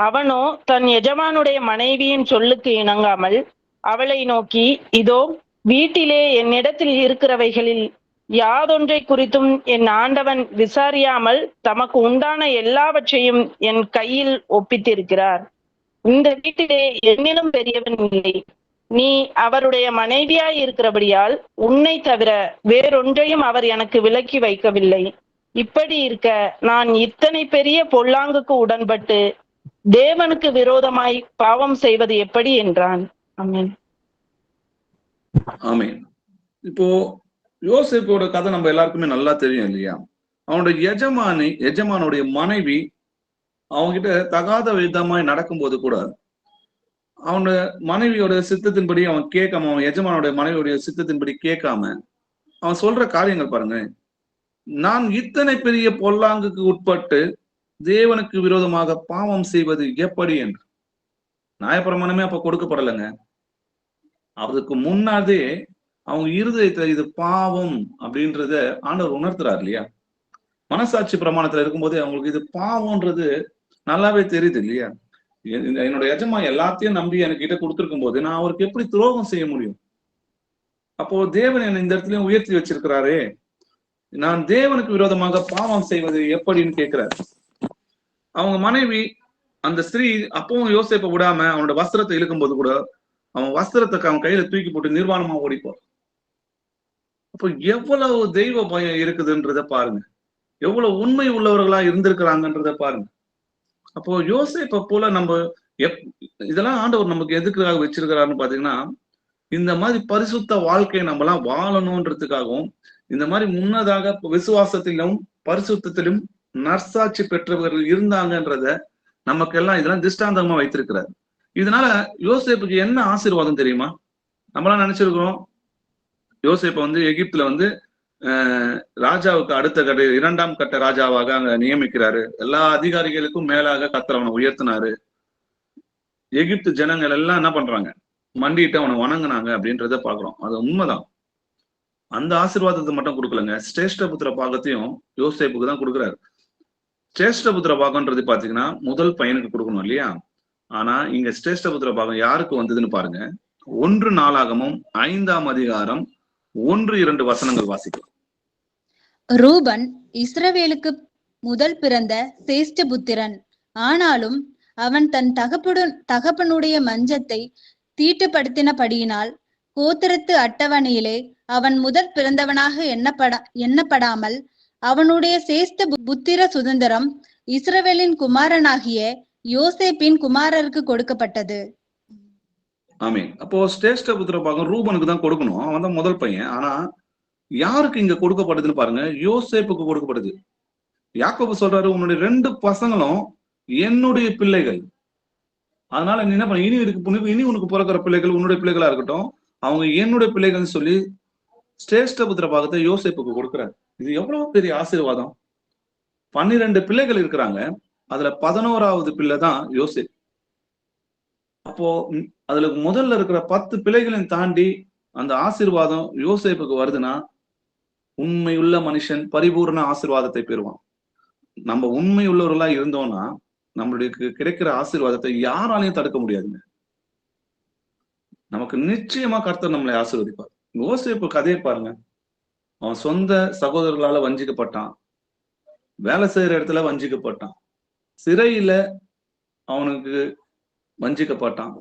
அவனோ தன் எஜமானுடைய மனைவியின் சொல்லுக்கு இணங்காமல் அவளை நோக்கி, இதோ வீட்டிலே என்னிடத்தில் இருக்கிறவைகளில் யாதொன்றை குறித்தும் என் ஆண்டவன் விசாரியாமல் தமக்கு உண்டான எல்லாவற்றையும் என் கையில் ஒப்பித்திருக்கிறார். இந்த வீட்டிலே என்னிலும் பெரியவன் இல்லை. நீ அவருடைய மனைவியாய் இருக்கிறபடியால் உன்னை தவிர வேறொன்றையும் அவர் எனக்கு விலக்கி வைக்கவில்லை. இப்படி இருக்க நான் இத்தனை பெரிய பொல்லாங்குக்கு உடன்பட்டு தேவனுக்கு விரோதமாய் பாவம் செய்வது எப்படி என்றான். ஆமென். ஆமென். இப்போ யோசேப்போட கதை நம்ம எல்லாருக்குமே நல்லா தெரியும் இல்லையா? அவனுடைய எஜமானுடைய மனைவி அவன்கிட்ட தகாத விதமாய் நடக்கும்போது கூட அவனோட மனைவியோட சித்தத்தின்படி அவன் கேட்காம, அவன் எஜமானுடைய மனைவியோடைய சித்தத்தின்படி கேட்காம அவன் சொல்ற காரியங்கள் பாருங்க. நான் இத்தனை பெரிய பொல்லாங்குக்கு உட்பட்டு தேவனுக்கு விரோதமாக பாவம் செய்வது எப்படி என்று. நியாயப்பிரமாணமே அப்ப கொடுக்கப்படலைங்க. அதுக்கு முன்னாடி அவங்க இருதயத்துல இது பாவம் அப்படின்றத ஆண்டவர் உணர்த்துறாரு இல்லையா? மனசாட்சி பிரமாணத்துல இருக்கும்போதே அவங்களுக்கு இது பாவம்ன்றது நல்லாவே தெரியுது இல்லையா? என்னோட எஜமா எல்லாத்தையும் நம்பி எனக்கு கிட்ட கொடுத்துருக்கும் போது நான் அவருக்கு எப்படி துரோகம் செய்ய முடியும்? அப்போ தேவன் என்னை இந்த இடத்துலயும் உயர்த்தி வச்சிருக்கிறாரே, நான் தேவனுக்கு விரோதமாக பாவம் செய்வது எப்படின்னு கேட்கிறாரு. அவங்க மனைவி அந்த ஸ்திரீ அப்பவும் யோசேப்பை விடாம அவனோட வஸ்திரத்தை இழுக்கும் போது கூட அவன் வஸ்திரத்தை அவன் கையில தூக்கி போட்டு நிர்வாணமா ஓடிப்போம். அப்போ எவ்வளவு தெய்வ பயம் இருக்குதுன்றத பாருங்க, எவ்வளவு உண்மை உள்ளவர்களா இருந்திருக்கிறாங்கன்றத பாருங்க. அப்போ யோசேப்பை போல நம்ம இதெல்லாம் ஆண்டவர் நமக்கு எதுக்காக வச்சிருக்கிறாருன்னு பாத்தீங்கன்னா, இந்த மாதிரி பரிசுத்த வாழ்க்கையை நம்ம எல்லாம் வாழணும்ன்றதுக்காகவும், இந்த மாதிரி முன்னதாக விசுவாசத்திலும் பரிசுத்திலும் நற்சாட்சி பெற்றவர்கள் இருந்தாங்கன்றத நமக்கெல்லாம் இதெல்லாம் திஷ்டாந்தமா வைத்திருக்கிறார். இதனால யோசேப்புக்கு என்ன ஆசீர்வாதம் தெரியுமா? நம்மளாம் நினைச்சிருக்கிறோம் யோசேப்பை எகிப்துல ராஜாவுக்கு அடுத்த கட்ட 2ஆம் கட்ட ராஜாவாக அங்க நியமிக்கிறாரு. எல்லா அதிகாரிகளுக்கும் மேலாக கர்த்தர் அவனை உயர்த்தினாரு. எகிப்து ஜனங்கள் எல்லாம் என்ன பண்றாங்க? மண்டிட்டு அவனை வணங்குனாங்க அப்படின்றத பாக்குறோம். அது உண்மைதான். அந்த ஆசீர்வாதத்தை மட்டும் கொடுக்கலங்க, சிரேஷ்டபுத்திர பாகத்தையும் யோசேப்புக்கு தான் கொடுக்குறாரு. சிரேஷ்டபுத்திர பாகம்ன்றது பாத்தீங்கன்னா முதல் பையனுக்கு கொடுக்கணும் இல்லையா? ஆனா இங்க சிரேஷ்டபுத்திர பாகம் யாருக்கு வந்ததுன்னு பாருங்க. 1 நாளாகமும் 5ஆம் அதிகாரம் 1-2 வசனங்கள் வாசிக்கலாம். ரூபன் இஸ்ரவேலுக்கு முதல் பிறந்த சேஷ்ட புத்திரன். ஆனாலும் அவன் தன் தகப்பனுடைய மஞ்சத்தை தீட்டுப்படுத்தினபடியினால் கோத்திரத்து அட்டவணையிலே அவன் முதல் பிறந்தவனாக எண்ணப்படாமல் அவனுடைய சேஷ்ட புத்திர சுதந்திரம் இஸ்ரவேலின் குமாரனாகிய யோசேப்பின் குமாரருக்கு கொடுக்கப்பட்டது. ஆமீன். அப்போ சிரேஷ்ட புத்திர பாகம் ரூபனுக்கு தான் கொடுக்கணும், அவன் தான் முதல் பையன். ஆனா யாருக்கு இங்க கொடுக்கப்படுதுன்னு பாருங்க, யோசேப்புக்கு கொடுக்கப்படுது. யாக்கோபு சொல்றாரு, உன்னுடைய 2 பசங்களும் என்னுடைய பிள்ளைகள், அதனால நீ என்ன பண்ண, இனி உனக்கு பிறக்கிற பிள்ளைகள் உன்னுடைய பிள்ளைகளா இருக்கட்டும், அவங்க என்னுடைய பிள்ளைகள்னு சொல்லி சிரேஷ்ட புத்திர பாகத்தை யோசேப்புக்கு கொடுக்குறாரு. இது எவ்வளவு பெரிய ஆசீர்வாதம். 12 பிள்ளைகள் இருக்கிறாங்க, அதுல 11ஆவது பிள்ளை தான் யோசேப். அப்போ அதுல முதல்ல இருக்கிற 10 பிள்ளைகளையும் தாண்டி அந்த ஆசீர்வாதம் யோசேப்புக்கு வருதுன்னா, உண்மையுள்ள மனுஷன் பரிபூர்ண ஆசீர்வாதத்தை பெறுவான். நம்ம உண்மை உள்ளவர்களா இருந்தோம்னா நம்மளுக்கு கிடைக்கிற ஆசீர்வாதத்தை யாராலையும் தடுக்க முடியாதுங்க. நமக்கு நிச்சயமா கர்த்தர் நம்மளை ஆசீர்வதிப்பார். யோசேப்பு கதையை பாருங்க. அவன் சொந்த சகோதரர்களால வஞ்சிக்கப்பட்டான், வேலை செய்யற இடத்துல வஞ்சிக்கப்பட்டான், சிறையில அவனுக்கு வஞ்சிக்கப்பட்டான்.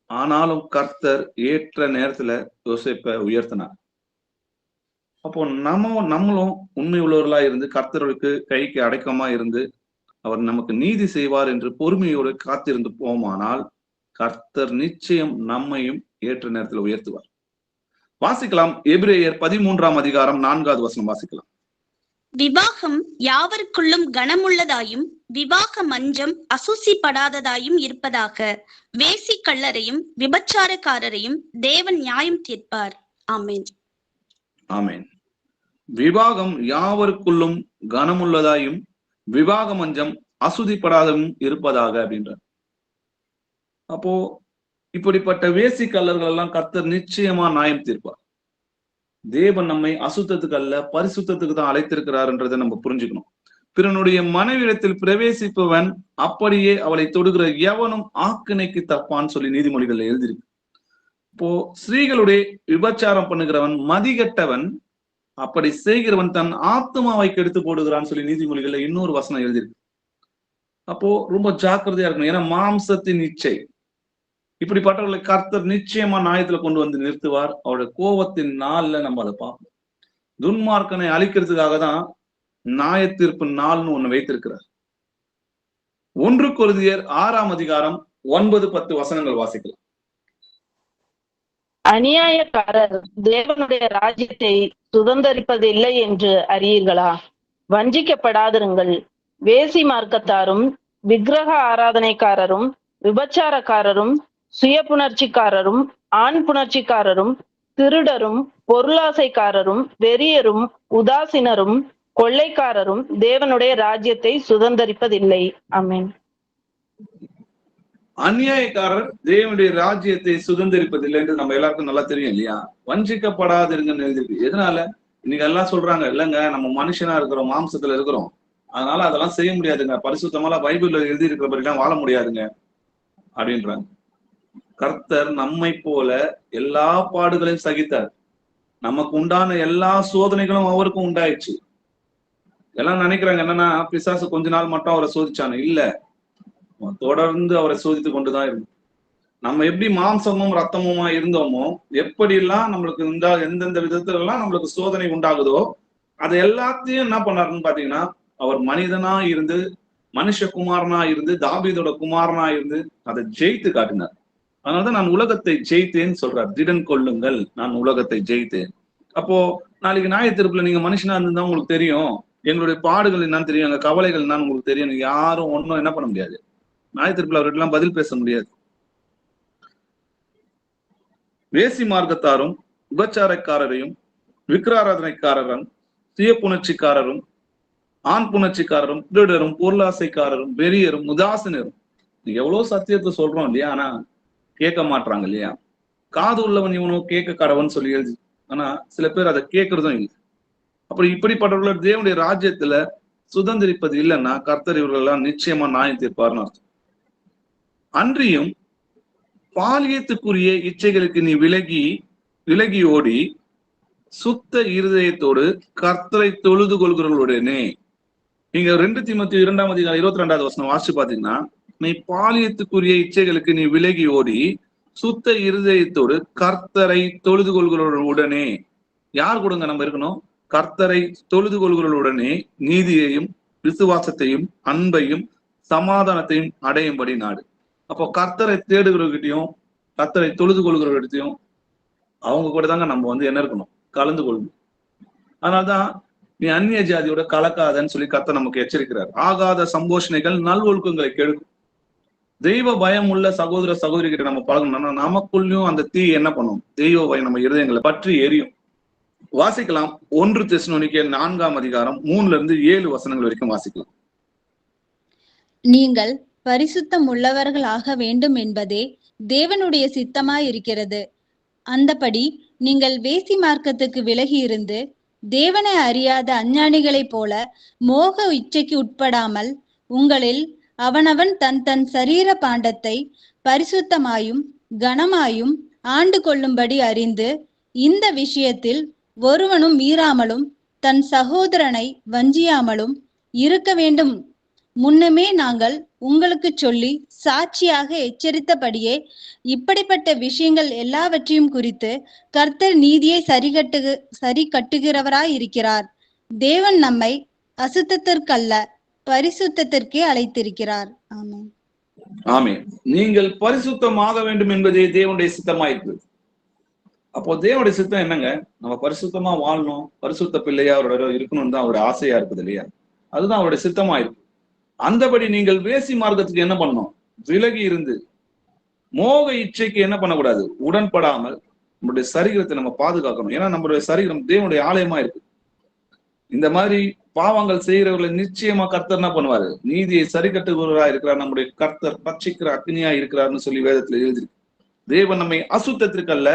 ஆனாலும் கர்த்தர் ஏற்ற நேரத்துல யோசேப்பை உயர்த்தினார். அப்போ நம்மளும் உண்மை உள்ளவர்களா இருந்து கர்த்தருக்கு கைக்கு அடக்கமா இருந்து அவர் நமக்கு நீதி செய்வார் என்று பொறுமையோடு காத்திருந்து போமானால் கர்த்தர் நிச்சயம் நம்மையும் ஏற்ற நேரத்தில் உயர்த்துவார். வாசிக்கலாம். எபிரேயர் 13ஆம் அதிகாரம் 4வது வசனம் வாசிக்கலாம். விவாகம் யாவருக்குள்ளும் கனமுள்ளதாயும் விவாக மஞ்சம் அசூசிப்படாததாயும் இருப்பதாக. வேசி கள்ளரையும் விபச்சாரக்காரரையும் தேவன் நியாயம் தீர்ப்பார். ஆமேன். ஆமேன். விவாகம் யாவருக்குள்ளும் கனமுள்ளதாயும் விவாக மஞ்சம் அசுதிப்படாதவும் இருப்பதாக அப்படின்றார். அப்போ இப்படிப்பட்ட வேசி கள்ளர்கள் எல்லாம் கர்த்தர் நிச்சயமா நியாயம் தீர்ப்பார். தேவன் நம்மை அசுத்தத்துக்கு அல்ல பரிசுத்தத்துக்கு தான் அழைத்திருக்கிறார்ன்றதை நம்ம புரிஞ்சுக்கணும். பிறனுடைய மனைவிடத்தில் பிரவேசிப்பவன் அப்படியே அவளை தொடுகிற எவனும் ஆக்கினைக்கு தப்பான்னு சொல்லி நீதிமொழிகள்ல எழுதியிருக்கு. இப்போ ஸ்திரீகளுடைய விபச்சாரம் பண்ணுகிறவன் மதிகட்டவன், அப்படி செய்கிறவன் தன் ஆத்மாவை கெடுத்து போடுகிறான்னு சொல்லி நீதிமொழிகள்ல இன்னொரு வசனம் எழுதியிருக்கு. அப்போ ரொம்ப ஜாக்கிரதையா இருக்கணும். ஏன்னா மாம்சத்தின் இச்சை, இப்படிப்பட்டவர்களை கர்த்தர் நிச்சயமா நியாயத்துல கொண்டு வந்து நிறுத்துவார். அவருடைய கோபத்தின் நாள்ல நம்ம அதை பார்ப்போம். துன்மார்க்கனை அழிக்கிறதுக்காக தான் நியாய தீர்ப்பு நாள்னு ஒண்ணு வைத்திருக்கிறார். 1 கொரிந்தியர் 6ஆம் அதிகாரம் 9-10 வசனங்கள் வாசிக்கலாம். அநியாயக்காரர் தேவனுடைய ராஜ்யத்தை சுதந்தரிப்பதில்லை என்று அறியீர்களா? வஞ்சிக்கப்படாதிருங்கள். வேசி மார்க்கத்தாரும் விக்கிரக ஆராதனைக்காரரும் விபச்சாரக்காரரும் சுய புணர்ச்சிக்காரரும் ஆண் புணர்ச்சிக்காரரும் திருடரும் பொருளாசைக்காரரும் வெறியரும் உதாசீனரும் கொள்ளைக்காரரும் தேவனுடைய ராஜ்யத்தை சுதந்தரிப்பதில்லை. ஆமென். அநியாயக்காரர் தேவனுடைய ராஜ்யத்தை சுதந்திரிப்பதில்லை என்று நம்ம எல்லாருக்கும் நல்லா தெரியும் இல்லையா? வஞ்சிக்கப்படாதிருங்கன்னு எழுதிருக்கு. எதனால? இன்னைக்கு எல்லாம் சொல்றாங்க, இல்லைங்க நம்ம மனுஷனா இருக்கிறோம், மாம்சத்துல இருக்கிறோம், அதனால அதெல்லாம் செய்ய முடியாதுங்க, பரிசுத்தமால பைபிள்ல எழுதி இருக்கிறபடிலாம் வாழ முடியாதுங்க அப்படின்றாங்க. கர்த்தர் நம்மை போல எல்லா பாடுகளையும் சகித்தார். நமக்கு உண்டான எல்லா சோதனைகளும் அவருக்கும் உண்டாயிடுச்சு. எல்லாம் நினைக்கிறாங்க என்னன்னா, பிசாசு கொஞ்ச நாள் மட்டும் அவரை சோதிச்சானு. இல்ல, தொடர்ந்து அவரை சோதித்து கொண்டுதான் இருக்கும். நம்ம எப்படி மாம்சமும் ரத்தமுமா இருந்தோமோ, எப்படிலாம் நம்மளுக்கு எந்தெந்த விதத்துல எல்லாம் நம்மளுக்கு சோதனை உண்டாகுதோ, அது எல்லாத்தையும் என்ன பண்ணாருன்னு பாத்தீங்கன்னா, அவர் மனிதனா இருந்து, மனுஷகுமாரனா இருந்து, தாவீதோட குமாரனா இருந்து அதை ஜெயித்து காட்டினார். அதனாலதான் நான் உலகத்தை ஜெயித்தேன்னு சொல்றார். திடன் கொள்ளுங்கள், நான் உலகத்தை ஜெயித்தேன். அப்போ நாளைக்கு நியாயத்தீர்ப்புல நீங்க மனுஷனா இருந்தா உங்களுக்கு தெரியும், எங்களுடைய பாடுகள் என்னன்னு தெரியும், எங்க கவலைகள் என்னன்னு உங்களுக்கு தெரியும். யாரும் ஒன்னும் என்ன பண்ண முடியாது, நியாயத்தீர்ப்புல அவர்கிட்ட பதில் பேச முடியாது. வேசி மார்க்கத்தாரும் உபச்சாரக்காரரையும் விக்கிராராதனைக்காரரும் சுய புணர்ச்சிக்காரரும் ஆண் புணர்ச்சிக்காரரும் திருடரும் பொருளாசைக்காரரும் வெறியரும் உதாசீனரும். எவ்வளவு சத்தியத்தை சொல்றோம் இல்லையா? ஆனா கேட்க மாட்டாங்க இல்லையா? காது உள்ளவன் இவனோ கேட்க கடவன் சொல்லி எழுதி, ஆனா சில பேர் அதை கேட்கறதும் இல்லை. அப்புறம் இப்படிப்பட்டவர்கள் தேவனுடைய ராஜ்யத்துல சுதந்திரிப்பது இல்லைன்னா கர்த்தர் இவர்கள் எல்லாம் நிச்சயமா நியாயம் தீர்ப்பார்னு அர்த்தம். அன்றியும் பாலியத்துக்குரிய இச்சைகளுக்கு நீ விலகி ஓடி சுத்த இருதயத்தோடு கர்த்தரை தொழுது கொள்கிறவர்களுடனே. நீங்க 2 தீமோத்தேயு 2ஆம் அதிகாரம் 22வது வசனம் வாசிச்சு பாத்தீங்கன்னா, நீ பாலியத்துக்குரிய இச்சைகளுக்கு நீ விலகி ஓடி சுத்த இருதயத்தோடு கர்த்தரை தொழுது கொள்கிறவர்களுடனே. யார் கூடங்க நம்ம இருக்கணும்? கர்த்தரை தொழுது கொள்கிறவர்களுடனே நீதியையும் விசுவாசத்தையும் அன்பையும் சமாதானத்தையும் அடையும்படி நாடு. அப்போ கர்த்தரை தேடுகிறவர்கிட்டையும் கர்த்தரை தொழுது கொள்கிறவர்கிட்டையும் அவங்க கூட தாங்க நம்ம என்ன இருக்கணும்? கலந்து கொள்ளணும். அதனால்தான் நீ அந்நிய ஜாதியோட கலக்காதன்னு சொல்லி கர்த்தர் நமக்கு எச்சரிக்கிறார். ஆகாத சம்போஷணைகள் நல்வொழுக்கங்களை கெடுக்கும். தெய்வ பயம் உள்ள சகோதர சகோதரி கிட்ட நம்ம பழகணும்னா நமக்குள்ளயும் அந்த தீ என்ன பண்ணும்? தெய்வ பயம் நம்ம இருதயங்களை பற்றி எரியும். வாசிக்கலாம் 1 தெசலோனிக்கேயர் 4ஆம் அதிகாரம் 3-7 வசனங்கள் வரைக்கும் வாசிக்கலாம். நீங்கள் பரிசுத்தம் உள்ளவர்கள் ஆக வேண்டும் என்பதே தேவனுடைய சித்தமாய் இருக்கிறது. அந்தபடி நீங்கள் வேசி மார்க்கத்துக்கு விலகி இருந்து தேவனை அறியாத அஞ்ஞானிகளைப் போல மோக இச்சைக்கு உட்படாமல் உங்களில் அவனவன் தன் தன் சரீர பாண்டத்தை பரிசுத்தமாயும் கனமாயும் ஆண்டு கொள்ளும்படி அறிந்து, இந்த விஷயத்தில் ஒருவனும் மீறாமலும் தன் சகோதரனை வஞ்சியாமலும் இருக்க வேண்டும். முன்னமே நாங்கள் உங்களுக்கு சொல்லி சாட்சியாக எச்சரித்தபடியே இப்படிப்பட்ட விஷயங்கள் எல்லாவற்றையும் குறித்து கர்த்தர் நீதியை சரி கட்டுகிறவராய் இருக்கிறார். தேவன் நம்மை அசுத்தத்திற்கல்ல பரிசுத்தத்திற்கே அழைத்திருக்கிறார். ஆமென். ஆமென். நீங்கள் பரிசுத்தமாக வேண்டும் என்பதே தேவனுடைய சித்தமாயிருக்கிறது. அப்போ தேவனுடைய சித்தம் என்னங்க? நம்ம பரிசுத்தமா வாழணும், பரிசுத்த பிள்ளையா அவரோட இருக்கணும்னு தான் அவருடைய ஆசையா இருக்குது இல்லையா? அதுதான் அவருடைய சித்தமா இருக்கு. அந்தபடி நீங்கள் வேசி மார்க்கத்துக்கு என்ன பண்ணணும்? விலகி இருந்து மோக இச்சைக்கு என்ன பண்ணக்கூடாது? உடன்படாமல் நம்மளுடைய சரீரத்தை நம்ம பாதுகாக்கணும். ஏன்னா நம்மளுடைய சரீரம் தேவனுடைய ஆலயமா இருக்கு. இந்த மாதிரி பாவங்கள் செய்கிறவர்களை நிச்சயமா கர்த்தர் என்ன பண்ணுவாரு? நீதியை சரி கட்டுகிறவரா இருக்கிறார். நம்முடைய கர்த்தர் பட்சிக்கிற அக்னியா இருக்கிறார்னு சொல்லி வேதத்துல எழுதிருக்கு. தேவன் நம்மை அசுத்தத்திற்கு அல்ல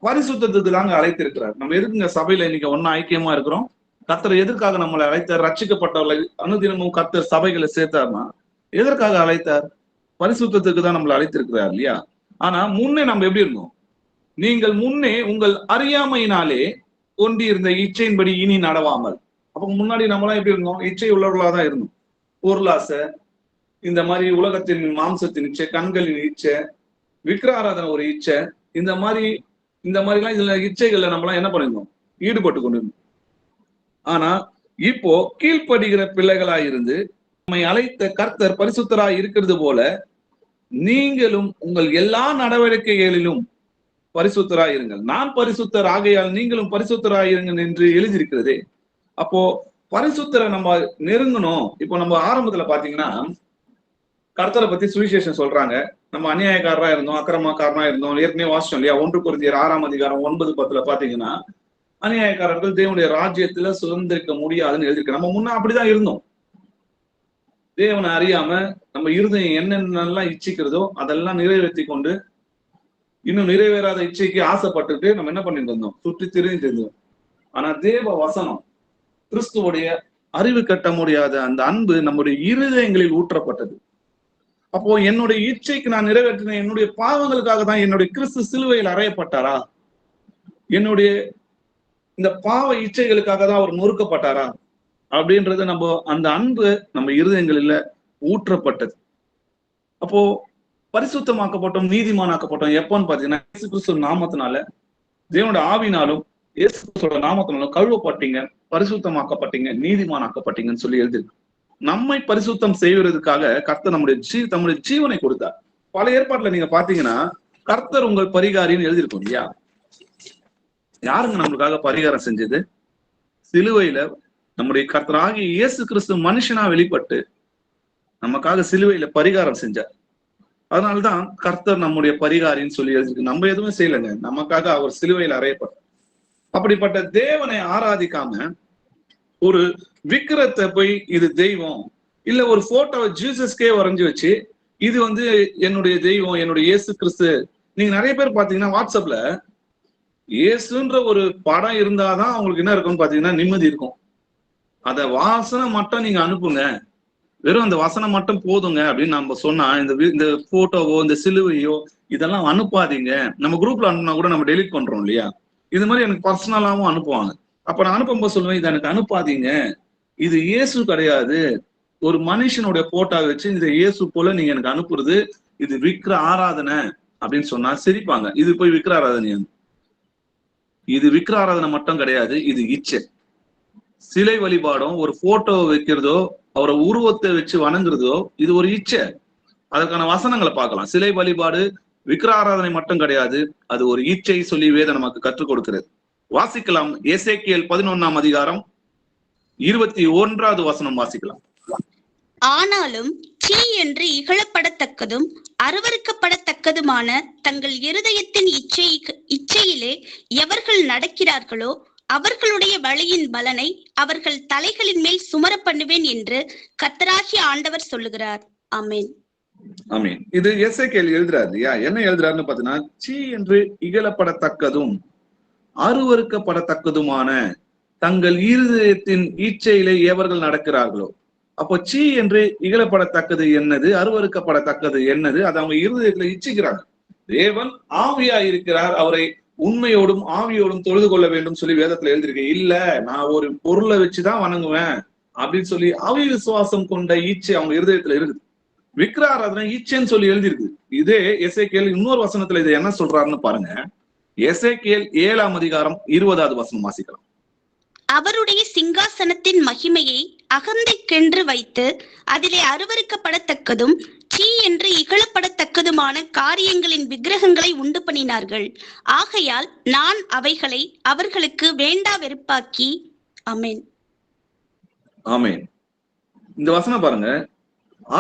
பரிசுத்தத்துக்கு தாங்க அழைத்திருக்கிறார். நம்ம எதுக்குங்க சபையில இன்னைக்கு ஒன்னா ஐக்கியமா இருக்கிறோம்? கர்த்தர் எதற்காக நம்மளை அழைத்தார்? ரட்சிக்கப்பட்டவர்களை அனுதினமும் கர்த்தர் சபைகளை சேர்த்தார்னா எதற்காக அழைத்தார்? பரிசுத்தத்துக்கு தான் நம்மளை அழைத்திருக்கிறார் இல்லையா? ஆனா முன்னே நம்ம எப்படி இருந்தோம்? நீங்கள் முன்னே உங்கள் அறியாமையினாலே கொண்டிருந்த இச்சையின்படி இனி நடவாமல். அப்ப முன்னாடி நம்மளாம் எப்படி இருந்தோம்? இச்சை உள்ளவர்களாக தான் இருந்தோம். பொருளாசை, இந்த மாதிரி உலகத்தின் மாம்சத்தின் இச்சை, கண்களின் இச்சை, விக்கிராராதனை ஒரு இச்சை, இந்த மாதிரிலாம் இதுல இச்சைகள்ல நம்மளாம் என்ன பண்ணிருந்தோம்? ஈடுபட்டு கொண்டிருந்தோம். ஆனா இப்போ கீழ்ப்படுகிற பிள்ளைகளாயிருந்து நம்மை அழைத்த கர்த்தர் பரிசுத்தராய் இருக்கிறது போல நீங்களும் உங்கள் எல்லா நடவடிக்கைகளிலும் பரிசுத்தராய் இருங்கள். நான் பரிசுத்தர் ஆகையால் நீங்களும் பரிசுத்தராய் இருங்கள் என்று எழுதியிருக்கிறதே. அப்போ பரிசுத்தரை நம்ம நெருங்கணும். இப்போ நம்ம ஆரம்பத்துல பாத்தீங்கன்னா கர்த்தரை பத்தி சுவிசேஷம் சொல்றாங்க. நம்ம அநியாயக்காரரா இருந்தோம், அக்கிரமக்காரனா இருந்தோம். ஏற்கனவே வாசிச்சோம் இல்லையா? 1 கொரிந்தியர் 6ஆம் அதிகாரம் 9-10 பாத்தீங்கன்னா அநியாயக்காரர்கள் தேவனுடைய ராஜ்யத்துல சுதந்திரிக்க முடியாதுன்னு எழுதியிருக்கு. நம்ம முன்ன அப்படிதான் இருந்தோம். தேவனை அறியாம நம்ம இருதயம் என்னென்னலாம் இச்சிக்கிறதோ அதெல்லாம் நிறைவேற்றி கொண்டு இன்னும் நிறைவேறாத இச்சைக்கு ஆசைப்பட்டுட்டு நம்ம என்ன பண்ணிட்டு இருந்தோம், சுற்றி திரிந்து இருந்தோம். ஆனா தேவ வசனம், கிறிஸ்துவோடைய அறிவு கட்ட முடியாத அந்த அன்பு நம்முடைய இருதயங்களில் ஊற்றப்பட்டது. அப்போ என்னுடைய இச்சைக்கு நான் நிறைவேற்றின என்னுடைய பாவங்களுக்காக தான் என்னுடைய கிறிஸ்து சிலுவையில் அறையப்பட்டாரா? என்னுடைய இந்த பாவ இச்சைகளுக்காக தான் அவர் நொறுக்கப்பட்டாரா? அப்படின்றது நம்ம அந்த அன்பு நம்ம இருதயங்களில ஊற்றப்பட்டது. அப்போ பரிசுத்தமாக்கப்பட்டோம், நீதிமானாக்கப்பட்டோம் எப்போன்னு பாத்தீங்கன்னா இயேசு கிறிஸ்து நாமத்தினால, தேவனுடைய ஆவினாலும் இயேசு கிறிஸ்துவோட நாமத்தினாலும் கழுவப்பட்டீங்க, பரிசுத்தமாக்கப்பட்டீங்க, நீதிமானாக்கப்பட்டீங்கன்னு சொல்லி எழுதிருக்கு. நம்மை பரிசுத்தம் செய்வதற்காக கர்த்தர் நம்முடைய ஜீவனை கொடுத்தார். பல ஏற்பாட்டுல நீங்க பாத்தீங்கன்னா கர்த்தர் உங்கள் பரிகாரின்னு எழுதியிருக்கும் இல்லையா? யாருங்க நம்மளுக்காக பரிகாரம் செஞ்சது? சிலுவையில நம்முடைய கர்த்தராகிய இயேசு கிறிஸ்து மனுஷனா வெளிப்பட்டு நமக்காக சிலுவையில பரிகாரம் செஞ்சார். அதனால்தான் கர்த்தர் நம்முடைய பரிகாரின்னு சொல்லி எழுதிருக்கு. நம்ம எதுவுமே செய்யலைங்க, நமக்காக அவர் சிலுவையில் அறையப்பட்டார். அப்படிப்பட்ட தேவனை ஆராதிக்காம ஒரு விக்கிரத்தை போய் இது தெய்வம், இல்ல ஒரு போட்டோவை ஜீசஸ்கே வரைஞ்சு வச்சு இது என்னுடைய தெய்வம், என்னுடைய இயேசு கிறிஸ்து. நீங்க நிறைய பேர் பாத்தீங்கன்னா வாட்ஸ்அப்ல இயேசுன்ற ஒரு படம் இருந்தாதான் அவங்களுக்கு என்ன இருக்கும்னு பாத்தீங்கன்னா நிம்மதி இருக்கும். அத வாசனை மட்டும் நீங்க அனுப்புங்க, வெறும் அந்த வசனம் மட்டும் போதுங்க அப்படின்னு நம்ம சொன்னா, இந்த போட்டோவோ இந்த சிலுவையோ இதெல்லாம் அனுப்பாதீங்க. நம்ம குரூப்ல அனுப்புனா கூட நம்ம டெலிட் பண்றோம் இல்லையா? இது மாதிரி எனக்கு பர்சனலாவும் அனுப்புவாங்க. அப்ப நான் அனுப்பும்போது சொல்லுவேன், இதை எனக்கு அனுப்பாதீங்க, இது இயேசு கிடையாது. ஒரு மனுஷனுடைய போட்டோ வச்சு இந்த இயேசு போல நீங்க எனக்கு அனுப்புறது இது விக்கிர ஆராதனை அப்படின்னு சொன்னா சிரிப்பாங்க. இது போய் விக்கிர ஆராதனை, இது விக்கிர ஆராதனை மட்டும் கிடையாது, இது இச்சை. சிலை வழிபாடும் ஒரு போட்டோ வைக்கிறதோ அவரை உருவத்தை வச்சு வணங்குறதோ இது ஒரு இச்சை. அதற்கான வசனங்களை பார்க்கலாம். சிலை வழிபாடு விக்கிர ஆராதனை மட்டும் கிடையாது, அது ஒரு இச்சை சொல்லி வேதம் நமக்கு கற்றுக் கொடுக்கிறது. வாசிக்கலாம். எசேக்கியேல் 11ஆம் அதிகாரம் 21வது வசனம் வாசிக்கலாம். ஆனாலும் சீ என்று இகழப்படத்தக்கதும் அருவருக்கப்படத்தக்கதுமான தங்கள் இருதயத்தின் இச்சையிலே எவர்கள் நடக்கிறார்களோ அவர்களுடைய வழியின் பலனை அவர்கள் தலைகளின் மேல் சுமர பண்ணுவேன் என்று கர்த்தராகிய ஆண்டவர் சொல்லுகிறார். ஆமென். ஆமென். இது எசேக்கியேல் எழுதுறாரு இல்லையா? என்ன எழுதுறாருன்னு பாத்தீங்கன்னா, சீ என்று இகழப்படத்தக்கதும் அருவருக்கப்படத்தக்கதுமான தங்கள் இருதயத்தின் இச்சையிலே எவர்கள் நடக்கிறார்களோ. அப்போ சீ என்று இகழப்படத்தக்கது என்னது, அருவருக்கப்படத்தக்கது என்னது? அது அவங்க இருதயத்துல இச்சிக்கிறாங்க. தேவன் ஆவியா இருக்கிறார், அவரை உண்மையோடும் ஆவியோடும் தொழுது கொள்ள வேண்டும் சொல்லி வேதத்துல எழுதிருக்கு. இல்ல நான் ஒரு பொருளை வச்சுதான் வணங்குவேன் அப்படின்னு சொல்லி அவி விசுவாசம் கொண்ட ஈச்சை அவங்க இருதயத்துல இருக்குது. விக்கிர ஆராதனை ஈச்சைன்னு சொல்லி எழுதிருக்கு. இதே எசேக்கியேல் இன்னொரு வசனத்துல இது என்ன சொல்றாருன்னு பாருங்க. எசேக்கியேல் 7ஆம் அதிகாரம் 20வது வசனம் வாசிக்கலாம். அவருடைய சிங்காசனத்தின் மகிமையை அகந்தைக்கென்று வைத்து அதிலே அருவருக்கப்படத்தக்கதும் சீ என்று இகழப்படத்தக்கதுமான காரியங்களின் விக்கிரகங்களை உண்டு பண்ணினார்கள். ஆகையால் நான் அவைகளை அவர்களுக்கு வேண்டா வெறுப்பாக்கி. ஆமென். ஆமென். இந்த வசனம் பாருங்க.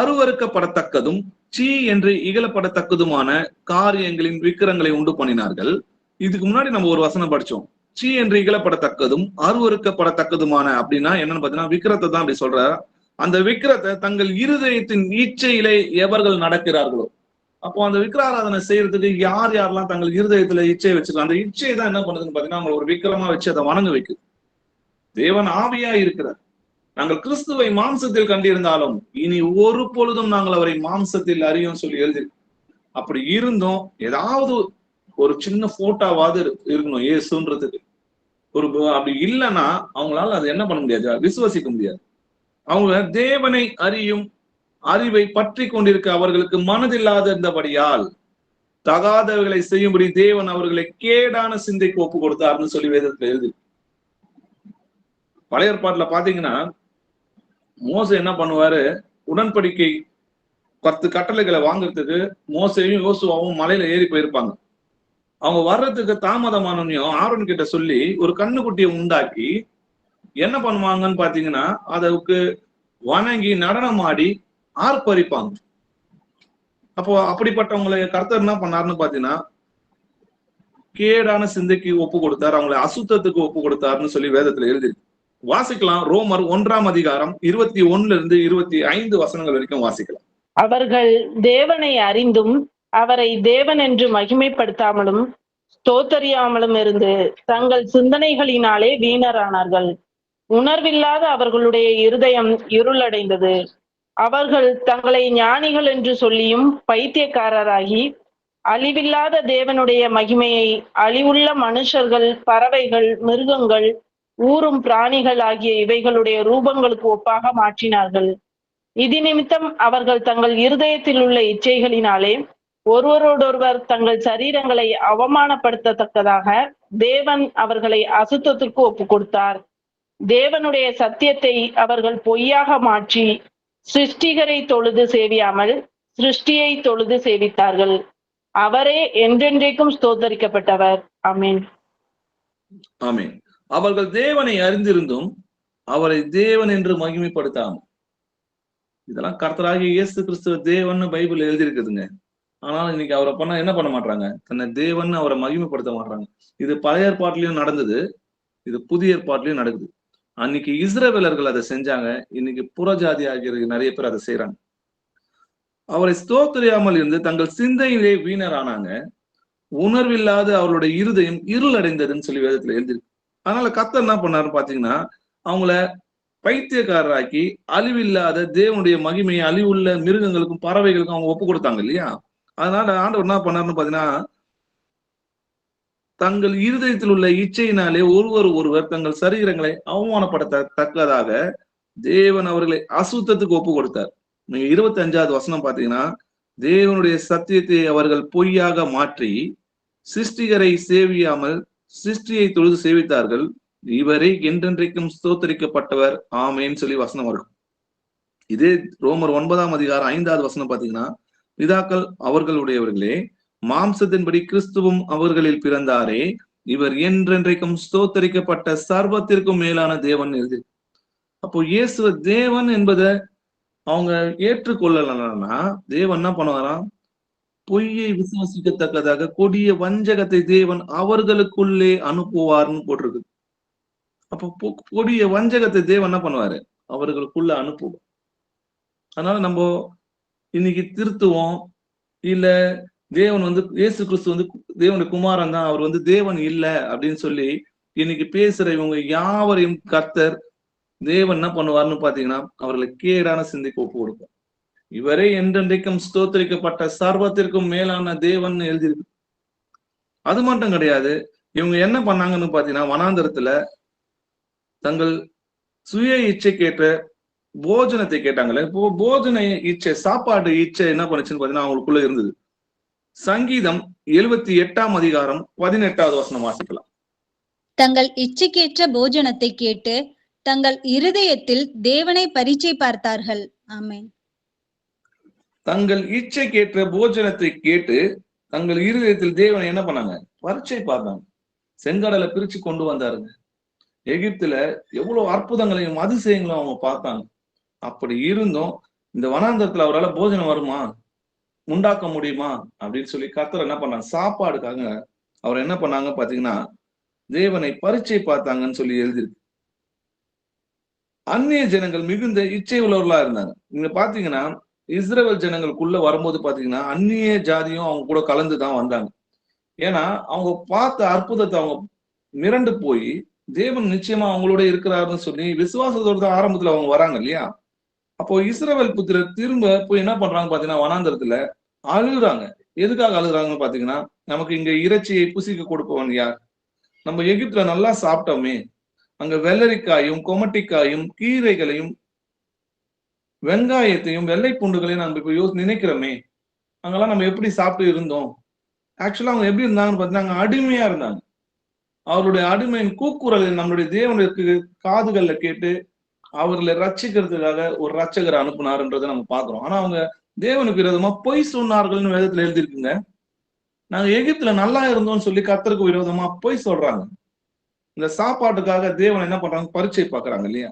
அருவருக்கப்படத்தக்கதும் சீ என்று இகழப்படத்தக்கதுமான காரியங்களின் விக்கிரங்களை உண்டு பண்ணினார்கள். இதுக்கு முன்னாடி நம்ம ஒரு வசனம் படிச்சோம். சீ என்று இகழப்படத்தக்கதும் அருவருக்கப்படத்தக்கதுமான அப்படின்னா என்னன்னு பாத்தீங்கன்னா விக்கிரத்தை தான் அப்படி சொல்ற. அந்த விக்கிரத்தை தங்கள் இருதயத்தின் இச்சையிலே எவர்கள் நடக்கிறார்களோ. அப்போ அந்த விக்கிராராதனை செய்யறதுக்கு யார் யாரெல்லாம் தங்கள் இருதயத்துல இச்சையை வச்சிருக்காங்க, அந்த இச்சையை தான் என்ன பண்ணுதுன்னு பாத்தீங்கன்னா அவங்க ஒரு விக்கிரமா வச்சு அதை வணங்க வைக்குது. தேவன் ஆவியா இருக்கிறார். நாங்கள் கிறிஸ்துவை மாம்சத்தில் கண்டிருந்தாலும் இனி ஒரு பொழுதும் நாங்கள் அவரை மாம்சத்தில் அறியோம் சொல்லி எழுதி. அப்படி இருந்தும் ஏதாவது ஒரு சின்ன போட்டோவாவது இருக்கணும் இயேசுன்றதுக்கு. அப்படி இல்லைன்னா அவங்களால அது என்ன பண்ண முடியாது, விசுவசிக்க முடியாது. அவங்க தேவனை அறியும் அறிவை பற்றி கொண்டிருக்க அவர்களுக்கு மனதில்லாத இருந்தபடியால் தகாதவர்களை செய்யும்படி தேவன் அவர்களை கேடான சிந்தைக்கு ஒப்பு கொடுத்தார்னு சொல்லி வேதத்துல எழுது. பழைய ஏற்பாட்டுல பாத்தீங்கன்னா மோசே என்ன பண்ணுவாரு, உடன்படிக்கை 10 கட்டளைகளை வாங்குறதுக்கு மோசேயும் யோசுவாவும் மலையில ஏறி போயிருப்பாங்க. அவங்க வர்றதுக்கு தாமதமானவனையும் ஆரோன் கிட்ட சொல்லி ஒரு கண்ணுக்குட்டியை உண்டாக்கி என்ன பண்ணுவாங்கன்னு பாத்தீங்கன்னா அதுக்கு வணங்கி நடனம் ஆடி ஆர்ப்பரிப்பாங்க. அப்போ அப்படிப்பட்டவங்களை கர்த்தர் என்ன பண்ணாருன்னு பாத்தீங்கன்னா கேடான சிந்தைக்கு ஒப்பு கொடுத்தாரு, அவங்களை அசுத்தத்துக்கு ஒப்பு கொடுத்தாருன்னு சொல்லி வேதத்துல எழுதிருக்கு. வாசிக்கலாம். ரோமர் 1ஆம் அதிகாரம் 21-25 வசனங்கள் வரைக்கும் வாசிக்கலாம். அவர்கள் தேவனை அறிந்தும் அவரை தேவன் என்று மகிமைப்படுத்தாமலும் ஸ்தோத்தரியாமலும் இருந்து தங்கள் சிந்தனைகளினாலே வீணரானார்கள். உணர்வில்லாத அவர்களுடைய இருதயம் இருளடைந்தது. அவர்கள் தங்களை ஞானிகள் என்று சொல்லியும் பைத்தியக்காரராகி அழிவில்லாத தேவனுடைய மகிமையை அழிவுள்ள மனுஷர்கள், பறவைகள், மிருகங்கள், ஊரும் பிராணிகள் ஆகிய இவைகளுடைய ரூபங்களுக்கு ஒப்பாக மாற்றினார்கள். இது நிமித்தம் அவர்கள் தங்கள் இருதயத்தில் உள்ள இச்சைகளினாலே ஒருவரோடொருவர் தங்கள் சரீரங்களை அவமானப்படுத்தத்தக்கதாக தேவன் அவர்களை அசுத்தத்திற்கு ஒப்பு கொடுத்தார். தேவனுடைய சத்தியத்தை அவர்கள் பொய்யாக மாற்றி சிருஷ்டிகரை தொழுது சேவியாமல் சிருஷ்டியை தொழுது சேவித்தார்கள். அவரே என்றென்றைக்கும் ஸ்தோத்தரிக்கப்பட்டவர். ஆமென். ஆமென். அவர்கள் தேவனை அறிந்திருந்தும் அவரை தேவன் என்று மகிமைப்படுத்தாமல், இதெல்லாம் கர்த்தராகிய இயேசு கிறிஸ்துவ தேவன் பைபிள் எழுதியிருக்குதுங்க. ஆனாலும் இன்னைக்கு அவரை என்ன பண்ண மாட்டாங்க, தன்னை தேவன் அவரை மகிமைப்படுத்த மாட்டாங்க. இது பழைய ஏற்பாட்டிலையும் நடந்தது, இது புதிய ஏற்பாட்டிலையும் நடக்குது. அன்னைக்கு இஸ்ரவேலர்கள் அதை செஞ்சாங்க, இன்னைக்கு புறஜாதி ஆகிய நிறைய பேர் அதை செய்யறாங்க. அவரை ஸ்தோத்திரியாமல் இருந்து தங்கள் சிந்தையிலே வீணரானாங்க. உணர்வில்லாத அவருடைய இருதயம் இருள் அடைந்ததுன்னு சொல்லி வேதத்துல எழுதிருக்கு. அதனால கர்த்தர் என்ன பண்ணாருன்னு பாத்தீங்கன்னா, அவங்கள பைத்தியக்காரராக்கி அழிவில்லாத தேவனுடைய மகிமையை அழிவுள்ள மிருகங்களுக்கும் பறவைகளுக்கும் அவங்க ஒப்பு கொடுத்தாங்க இல்லையா? அதனால ஆண்டவர் என்ன பண்ணாருன்னு பாத்தீங்கன்னா, தங்கள் இருதயத்தில் உள்ள இச்சையினாலே ஒருவர் தங்கள் சரீரங்களை அவமானப்படுத்தத்தக்கதாக தேவன் அவர்களை அசுத்தத்துக்கு ஒப்பு கொடுத்தார். நீங்க 25வது வசனம் பாத்தீங்கன்னா, தேவனுடைய சத்தியத்தை அவர்கள் பொய்யாக மாற்றி சிருஷ்டிகரை சேவியாமல் சிருஷ்டியை தொழுது சேவித்தார்கள். இவரை என்றென்றைக்கும் ஸ்தோத்தரிக்கப்பட்டவர். ஆமேன்னு சொல்லி வசனம் வரும். இதே ரோமர் 9ஆம் அதிகாரம் 5வது வசனம் பாத்தீங்கன்னா, பிதாக்கள் அவர்களுடையவர்களே, மாம்சத்தின்படி கிறிஸ்துவும் அவர்களில் பிறந்தாரே, இவர் என்றென்றைக்கும் ஸ்தோத்தரிக்கப்பட்ட சர்வத்திற்கும் மேலான தேவன் எழுதி. அப்போ இயேசுவ தேவன் என்பதை அவங்க ஏற்றுக்கொள்ளலன்னா தேவன் என்ன பண்ணுவாராம், பொய்யை விசுவாசிக்கத்தக்கதாக கொடிய வஞ்சகத்தை தேவன் அவர்களுக்குள்ளே அனுப்புவார்னு போட்டிருக்கு. அப்போ கொடிய வஞ்சகத்தை தேவன் என்ன பண்ணுவாரு, அவர்களுக்குள்ள அனுப்புவார். அதனால நம்ம இன்னைக்கு திருத்துவோம் இல்ல தேவன் இயேசு கிறிஸ்து தேவனுடைய குமாரன் தான், அவர் தேவன் இல்ல அப்படின்னு சொல்லி இன்னைக்கு பேசுற இவங்க யாவரையும் கர்த்தர் தேவன் என்ன பண்ணுவார்னு பாத்தீங்கன்னா, அவர்களை கேடான சிந்தைக்கு ஒப்பு கொடுப்பார். இவரே என்றென்றைக்கும் ஸ்தோத்தரிக்கப்பட்ட சர்வத்திற்கும் மேலான தேவன் எழுதியிருக்கு. அது மட்டும் கிடையாது, இவங்க என்ன பண்ணாங்கன்னு பாத்தீங்கன்னா, வனாந்தரத்துல தங்கள் சுய இச்சைக்கேற்ற போஜனத்தை கேட்டாங்களே. இப்போ போஜன இச்சை, சாப்பாடு இச்சை என்ன பண்ணுச்சுன்னு பாத்தீங்கன்னா அவங்களுக்குள்ள இருந்தது. சங்கீதம் 78ஆம் அதிகாரம் 18வது வசனம் வாசிக்கலாம். தங்கள் இச்சைக்கேற்ற போஜனத்தை கேட்டு தங்கள் இருதயத்தில் தேவனை பரீட்சை பார்த்தார்கள். ஆமென். தங்கள் இச்சைக்கேற்ற போஜனத்தை கேட்டு தங்கள் இருதயத்தில் தேவனை என்ன பண்ணாங்க, பரீட்சை பார்த்தாங்க. செங்கடலை பிரிச்சு கொண்டு வந்தாருங்க. எகிப்துல எவ்வளவு அற்புதங்களையும் அதிசயங்களும் அவங்க பார்த்தாங்க. அப்படி இருந்தும் இந்த வனாந்தரத்துல அவரால் போஜனம் வருமா, உண்டாக்க முடியுமா அப்படின்னு சொல்லி கர்த்தர் என்ன பண்ணாங்க, சாப்பாடுக்காக அவர் என்ன பண்ணாங்க பாத்தீங்கன்னா தேவனை பரீட்சை பார்த்தாங்கன்னு சொல்லி எழுதியிருக்கு. அந்நிய ஜனங்கள் மிகுந்த இச்சை உள்ளவர்களா இருந்தாங்க. நீங்க பாத்தீங்கன்னா இஸ்ரவேல் ஜனங்களுக்குள்ள வரும்போது பாத்தீங்கன்னா அந்நிய ஜாதியும் அவங்க கூட கலந்துதான் வந்தாங்க. ஏன்னா அவங்க பார்த்த அற்புதத்தை அவங்க மிரண்டு போய் தேவன் நிச்சயமா அவங்களோட இருக்கிறாருன்னு சொல்லி விசுவாசத்தோட தான் ஆரம்பத்துல அவங்க வராங்க இல்லையா? அப்போ இஸ்ரவேல் புத்திரர் திரும்ப போய் என்ன பண்றாங்க பாத்தீங்கன்னா வனாந்தரத்துல அழுகுறாங்க. எதுக்காக அழுகுறாங்கன்னு பாத்தீங்கன்னா, நமக்கு இங்க இறைச்சியை புசிக்க கொடுப்பவன் யார்? நம்ம எகிப்துல நல்லா சாப்பிட்டோமே, அங்க வெள்ளரிக்காயும் கொமட்டிக்காயும் கீரைகளையும் வெங்காயத்தையும் வெள்ளை பூண்டுகளையும் நம்ம இப்ப நினைக்கிறோமே, அங்கெல்லாம் நம்ம எப்படி சாப்பிட்டு இருந்தோம்? ஆக்சுவலா அவங்க எப்படி இருந்தாங்கன்னு பாத்தீங்கன்னா அங்க அடிமையா இருந்தாங்க. அவருடைய அடிமையின் கூக்குரல் நம்மளுடைய தேவனுக்கு காதுகள்ல கேட்டு அவர்களை ரட்சிக்கிறதுக்காக ஒரு ரட்சகரை அனுப்புனாருன்றதை நம்ம பாக்குறோம். ஆனா அவங்க தேவனுக்கு விரோதமா பொய் சொன்னார்கள்னு வேதத்துல எழுதியிருக்குங்க. நாங்க எகிப்துல நல்லா இருந்தோம்னு சொல்லி கர்த்தருக்கு விரோதமா பொய் சொல்றாங்க. இந்த சாப்பாட்டுக்காக தேவன் என்ன பண்றாங்க, பரீட்சை பார்க்கறாங்க இல்லையா?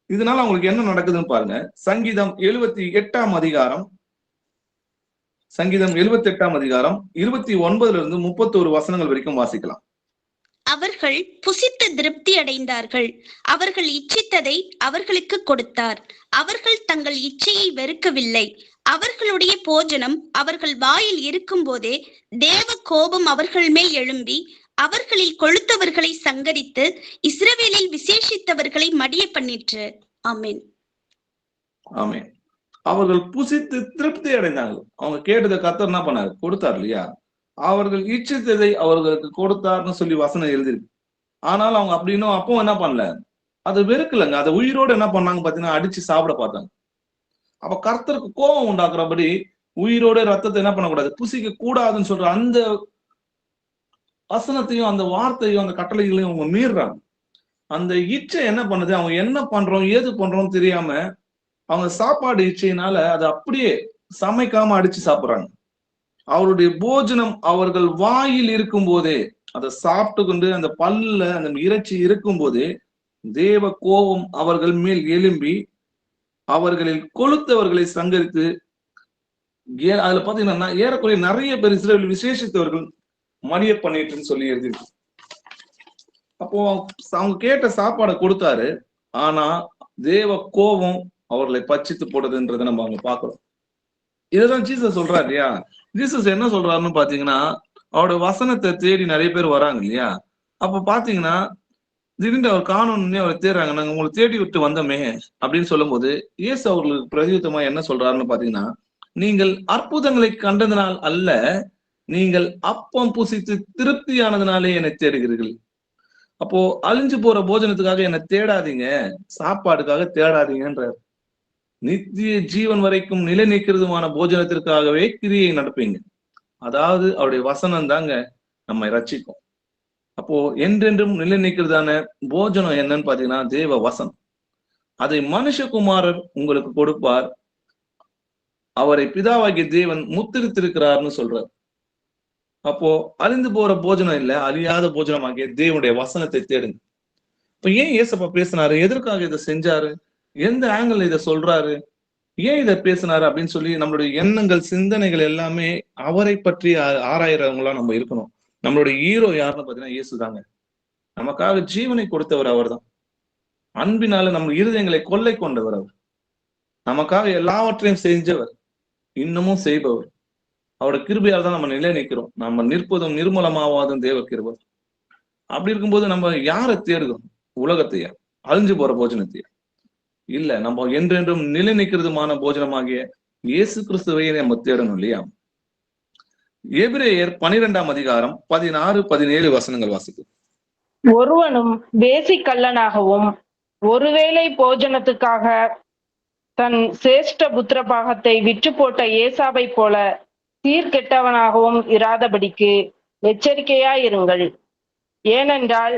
இதனால அவங்களுக்கு என்ன நடக்குதுன்னு பாருங்க. சங்கீதம் 78ஆம் அதிகாரம் 29 31 வசனங்கள் வரைக்கும் வாசிக்கலாம். அவர்கள் புசித்து திருப்தி அடைந்தார்கள். அவர்கள் இச்சித்ததை அவர்களுக்கு கொடுத்தார். அவர்கள் தங்கள் இச்சையை வெறுக்கவில்லை. அவர்களுடைய போஜனம் அவர்கள் வாயில் இருக்கும் போதே தேவ கோபம் அவர்கள் மேல் எழும்பி அவர்களில் கொழுத்தவர்களை சங்கரித்து இஸ்ரவேலில் விசேஷித்தவர்களை மடிய பண்ணிற்று. ஆமென். ஆமென். அவர்கள் புசித்து திருப்தி அடைந்தாங்க. அவங்க கேட்டதை கர்த்தர் என்ன பண்ணாரு? கொடுத்தார் இல்லையா? அவர்கள் இச்சித்ததை அவர்களுக்கு கொடுத்தார்னு சொல்லி வசனம் எழுதிருக்கு. ஆனால் அவங்க அப்படின்னும் அப்போ என்ன பண்ணல, அது வெறுக்கலங்க. அதை உயிரோடு என்ன பண்ணாங்க பாத்தீங்கன்னா அடிச்சு சாப்பிட பார்த்தாங்க. அப்ப கர்த்தருக்கு கோபம் உண்டாக்குறபடி உயிரோட ரத்தத்தை என்ன பண்ணக்கூடாது, புசிக்க கூடாதுன்னு சொல்ற அந்த வசனத்தையும் அந்த வார்த்தையும் அந்த கட்டளைகளையும் அவங்க மீறுறாங்க. அந்த இச்சை என்ன பண்ணுது, அவங்க என்ன பண்றோம் ஏது பண்றோம்னு தெரியாம அவங்க சாப்பாடு இச்சையினால அதை அப்படியே சமைக்காம அடிச்சு சாப்பிடுறாங்க. அவருடைய போஜனம் அவர்கள் வாயில் இருக்கும் போதே, அதை சாப்பிட்டு கொண்டு அந்த பல்ல அந்த இறைச்சி இருக்கும் போதே தேவ கோபம் அவர்கள் மேல் எழும்பி அவர்களில் கொழுத்தவர்களை சங்கரித்து, அதுல பாத்தீங்கன்னா ஏறக்குறைய நிறைய பேர் இஸ்ரவேலில் விசேஷித்தவர்கள் மடிய பண்ணிட்டுன்னு சொல்லி எழுதிருக்கு. அப்போ அவங்க கேட்ட சாப்பாடை கொடுத்தாரு. ஆனா தேவ கோபம் அவர்களை பச்சித்து போடுதுன்றதை நம்ம அவங்க பார்க்கிறோம். இதுதான் ஜீசஸ் சொல்றாரு இல்லையா? ஜீசஸ் என்ன சொல்றாருன்னு பாத்தீங்கன்னா, அவரோட வசனத்தை தேடி நிறைய பேர் வராங்க இல்லையா? அப்ப பாத்தீங்கன்னா திடீர்னு அவர் காணோம்னு அவரை தேடுறாங்க. நாங்க உங்களை தேடி விட்டு வந்தோமே அப்படின்னு சொல்லும் போது இயேசு அவர்களுக்கு பிரதியுத்தமா என்ன சொல்றாருன்னு பாத்தீங்கன்னா, நீங்கள் அற்புதங்களை கண்டதினால் அல்ல, நீங்கள் அப்பம் புசித்து திருப்தியானதுனாலே என்னை தேடுகிறீர்கள். அப்போ அழிஞ்சு போற போஜனத்துக்காக என்னை தேடாதீங்க, சாப்பாடுக்காக தேடாதீங்கன்றார். நித்திய ஜீவன் வரைக்கும் நிலை நிற்கிறதுமான போஜனத்திற்காகவே கிரியை நடப்பீங்க. அதாவது அவருடைய வசனம் தாங்க நம்மை ரட்சிக்கும். அப்போ என்றென்றும் நிலை நிற்கிறதான போஜனம் என்னன்னு பாத்தீங்கன்னா தேவ வசனம். அதை மனுஷகுமாரர் உங்களுக்கு கொடுப்பார். அவரை பிதாவாகிய தேவன் முத்திரித்திருக்கிறார்னு சொல்றார். அப்போ அழிந்து போற போஜனம் இல்ல, அழியாத போஜனமாகிய தேவனுடைய வசனத்தை தேடுங்க. இப்ப ஏன் ஏசப்பா பேசினாரு, எதற்காக இதை செஞ்சாரு, எந்த ஆங்கிள் இதை சொல்றாரு, ஏன் இதை பேசினாரு அப்படின்னு சொல்லி நம்மளுடைய எண்ணங்கள் சிந்தனைகள் எல்லாமே அவரை பற்றி ஆராயிறவங்களா நம்ம இருக்கணும். நம்மளுடைய ஹீரோ யாருன்னு பாத்தீங்கன்னா இயேசுதாங்க. நமக்காக ஜீவனை கொடுத்தவர் அவர் தான். அன்பினால நம்ம இருதயங்களை கொள்ளை கொண்டவர் அவர். நமக்காக எல்லாவற்றையும் செஞ்சவர், இன்னமும் செய்பவர். அவரோட கிருபையால் தான் நம்ம நிலை நிற்கிறோம். நம்ம நிற்பதும் நிர்மலமாவாதும் தேவ கிருபை. அப்படி இருக்கும்போது நம்ம யாரை தேடுகிறோம்? உலகத்தையா, அழிஞ்சு போற போஜனத்தையா? இல்ல, நம்ம என்றென்றும் நிலை நிற்கிறதுமான போஜனமாகிய இயேசு கிறிஸ்துவையே நம்ம தேடணும் இல்லையா? எபிரேயர் 12ஆம் அதிகாரம் 16-17 வசனங்கள் வாசிக்கும். ஒருவனும் வேசி கள்ளனாகவும் ஒருவேளை போஜனத்துக்காக தன் சேஷ்ட புத்திர பாகத்தை விற்று போட்ட ஏசாவை போல சீர்கெட்டவனாகவும் இராதபடிக்கு எச்சரிக்கையாயிருங்கள். ஏனென்றால்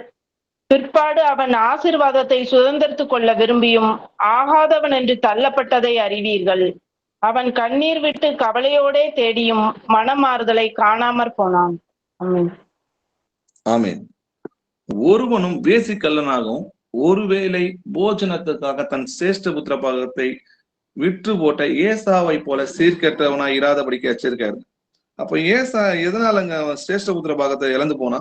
பிற்பாடு அவன் ஆசீர்வாதத்தை சுதந்திரத்துக் கொள்ள விரும்பியும் ஆகாதவன் என்று தள்ளப்பட்டதை அறிவீர்கள். அவன் கண்ணீர் விட்டு கவலையோடே தேடியும் மனமாறுதலை காணாமற் போனான். ஆமென். ஆமென். ஒருவனும் வேசி கள்ளனாகவும் ஒருவேளை போஜனத்துக்காக தன் சேஷ்ட புத்திர பாகத்தை விற்று போட்ட ஏசாவை போல சீர்கெட்டவனாய் இராதபடிக்கு எச்சரிக்காரு. அப்ப ஏசா எதனாலங்க சேஷ்ட புத்திர பாகத்தை இழந்து போனா?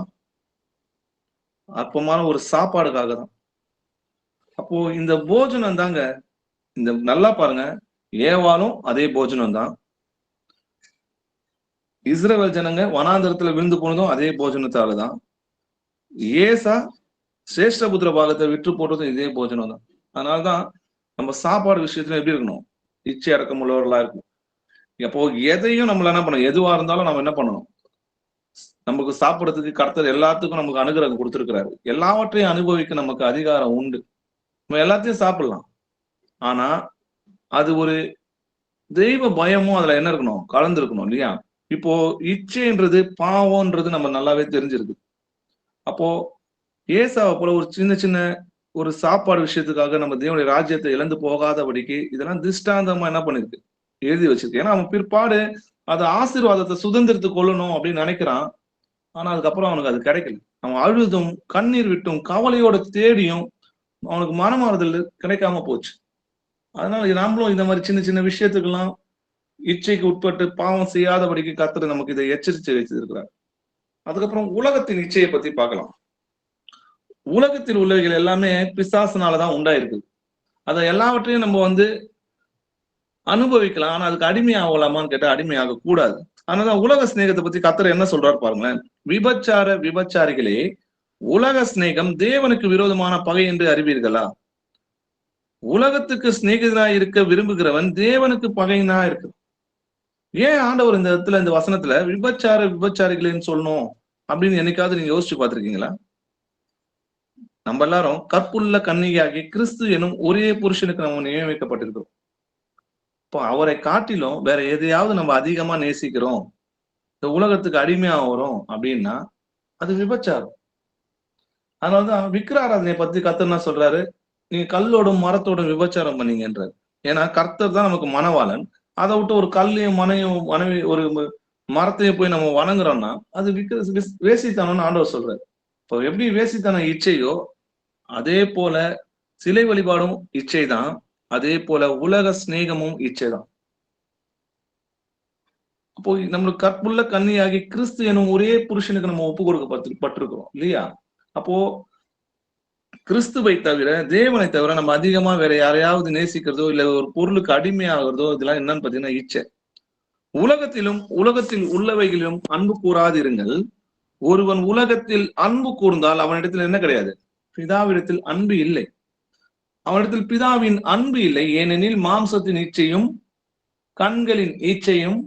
அற்பமான ஒரு சாப்பாடுக்காக தான். அப்போ இந்த போஜனம் தாங்க, இந்த நல்லா பாருங்க, ஏவாலும் அதே போஜனம் தான். இஸ்ரவேல் ஜனங்க வனாந்தரத்துல விழுந்து போனதும் அதே போஜனத்தாலதான். ஏசா சேஷ்டபுத்திர பாகத்தை விற்று போட்டதும் இதே போஜனம் தான். அதனாலதான் நம்ம சாப்பாடு விஷயத்துல எப்படி இருக்கணும்? இச்சை அடக்கம் உள்ளவர்களா இருக்கும். அப்போ எதையும் நம்மள என்ன பண்ணணும், எதுவா இருந்தாலும் நம்ம என்ன பண்ணணும், நமக்கு சாப்பிடறதுக்கு கர்த்தர் எல்லாத்துக்கும் நமக்கு அனுகிரகம் கொடுத்திருக்கிறாரு. எல்லாவற்றையும் அனுபவிக்க நமக்கு அதிகாரம் உண்டு. நம்ம எல்லாத்தையும் சாப்பிடலாம். ஆனா அது ஒரு தெய்வ பயமும் அதுல என்ன இருக்கணும், கலந்துருக்கணும் இல்லையா? இப்போ இச்சைன்றது பாவம்ன்றது நம்ம நல்லாவே தெரிஞ்சிருக்கு. அப்போ ஏசாவை போல ஒரு சின்ன சின்ன ஒரு சாப்பாடு விஷயத்துக்காக நம்ம தேவனுடைய ராஜ்யத்தை இழந்து போகாதபடிக்கு இதெல்லாம் திஷ்டாந்தமா என்ன பண்ணிருக்கு, எழுதி வச்சிருக்கு. ஏன்னா அவன் பிற்பாடு அது ஆசீர்வாதத்தை சுதந்திரத்து கொள்ளணும் அப்படின்னு நினைக்கிறான். ஆனா அதுக்கப்புறம் அவனுக்கு அது கிடைக்கல. அவன் அழுதும் கண்ணீர் விட்டும் கவலையோட தேடியும் அவனுக்கு மனமாறுதல் கிடைக்காம போச்சு. அதனால நாமளும் இந்த மாதிரி சின்ன சின்ன விஷயத்துக்கெல்லாம் இச்சைக்கு உட்பட்டு பாவம் செய்யாதபடிக்கு கர்த்தர் நமக்கு இதை எச்சரித்து வைத்திருக்கிறார். அதுக்கப்புறம் உலகத்தின் இச்சையை பத்தி பார்க்கலாம். உலகத்தில் உள்ளவைகள் எல்லாமே பிசாசுனாலதான் உண்டாயிருக்குது. அதை எல்லாவற்றையும் நம்ம அனுபவிக்கலாம், ஆனா அதுக்கு அடிமையாகலாமான்னு கேட்டா அடிமையாக கூடாது. அதனாலதான் உலக சிநேகத்தை பத்தி கர்த்தர் என்ன சொல்றாரு பாருங்களேன். விபச்சாரிகளே, உலக சிநேகம் தேவனுக்கு விரோதமான பகை என்று அறிவீர்களா? உலகத்துக்கு சிநேகிதனாய் இருக்க விரும்புகிறவன் தேவனுக்கு பகையினா இருக்கு. ஏன் ஆண்டவர் இந்த இடத்துல இந்த வசனத்துல விபச்சாரிகளேன்னு சொல்லணும் அப்படின்னு என்னைக்காவது நீங்க யோசிச்சு பார்த்திருக்கீங்களா? நம்ம எல்லாரும் கற்புள்ள கன்னிகையாகி கிறிஸ்து எனும் ஒரே புருஷனுக்கு நம்ம நியமிக்கப்பட்டிருக்கிறோம். இப்போ அவரை காட்டிலும் வேற எதையாவது நம்ம அதிகமா நேசிக்கிறோம், இந்த உலகத்துக்கு அடிமையா வரும் அப்படின்னா அது விபச்சாரம். அதனாலதான் விக்கிர ஆராதனையை பத்தி கர்த்தர் என்ன சொல்றாரு, நீங்க கல்லோடும் மரத்தோடும் விபச்சாரம் பண்ணீங்கன்றாரு. ஏன்னா கர்த்தர் தான் நமக்கு மணவாளன். அதை விட்டு ஒரு கல்லையும் மனைவி ஒரு மரத்தையும் போய் நம்ம வணங்குறோம்னா அது வேசித்தனம்னு ஆண்டவர் சொல்றாரு. இப்போ எப்படி வேசித்தனம் இச்சையோ அதே போல சிலை வழிபாடும் இச்சை தான், அதே போல உலக சிநேகமும் இச்சைதான். அப்போ நம்மளுக்கு கற்புள்ள கன்னியாகி கிறிஸ்து எனும் ஒரே புருஷனுக்கு நம்ம ஒப்பு கொடுக்கப்பட்டிருக்கிறோம் இல்லையா? அப்போ கிறிஸ்துவை தவிர, தேவனை தவிர நம்ம அதிகமா வேற யாரையாவது நேசிக்கிறதோ இல்ல ஒரு பொருளுக்கு அடிமையாகிறதோ இதெல்லாம் என்னன்னு பாத்தீங்கன்னா இச்சை. உலகத்தில் உள்ளவைகளிலும் அன்பு கூறாதிருங்கள். ஒருவன் உலகத்தில் அன்பு கூர்ந்தால் அவனிடத்தில் என்ன கிடையாது? பிதாவிடத்தில் அன்பு இல்லை. அவனிடத்தில் பிதாவின் அன்பு இல்லை. ஏனெனில் மாம்சத்தின் இச்சையும் கண்களின் இச்சையும்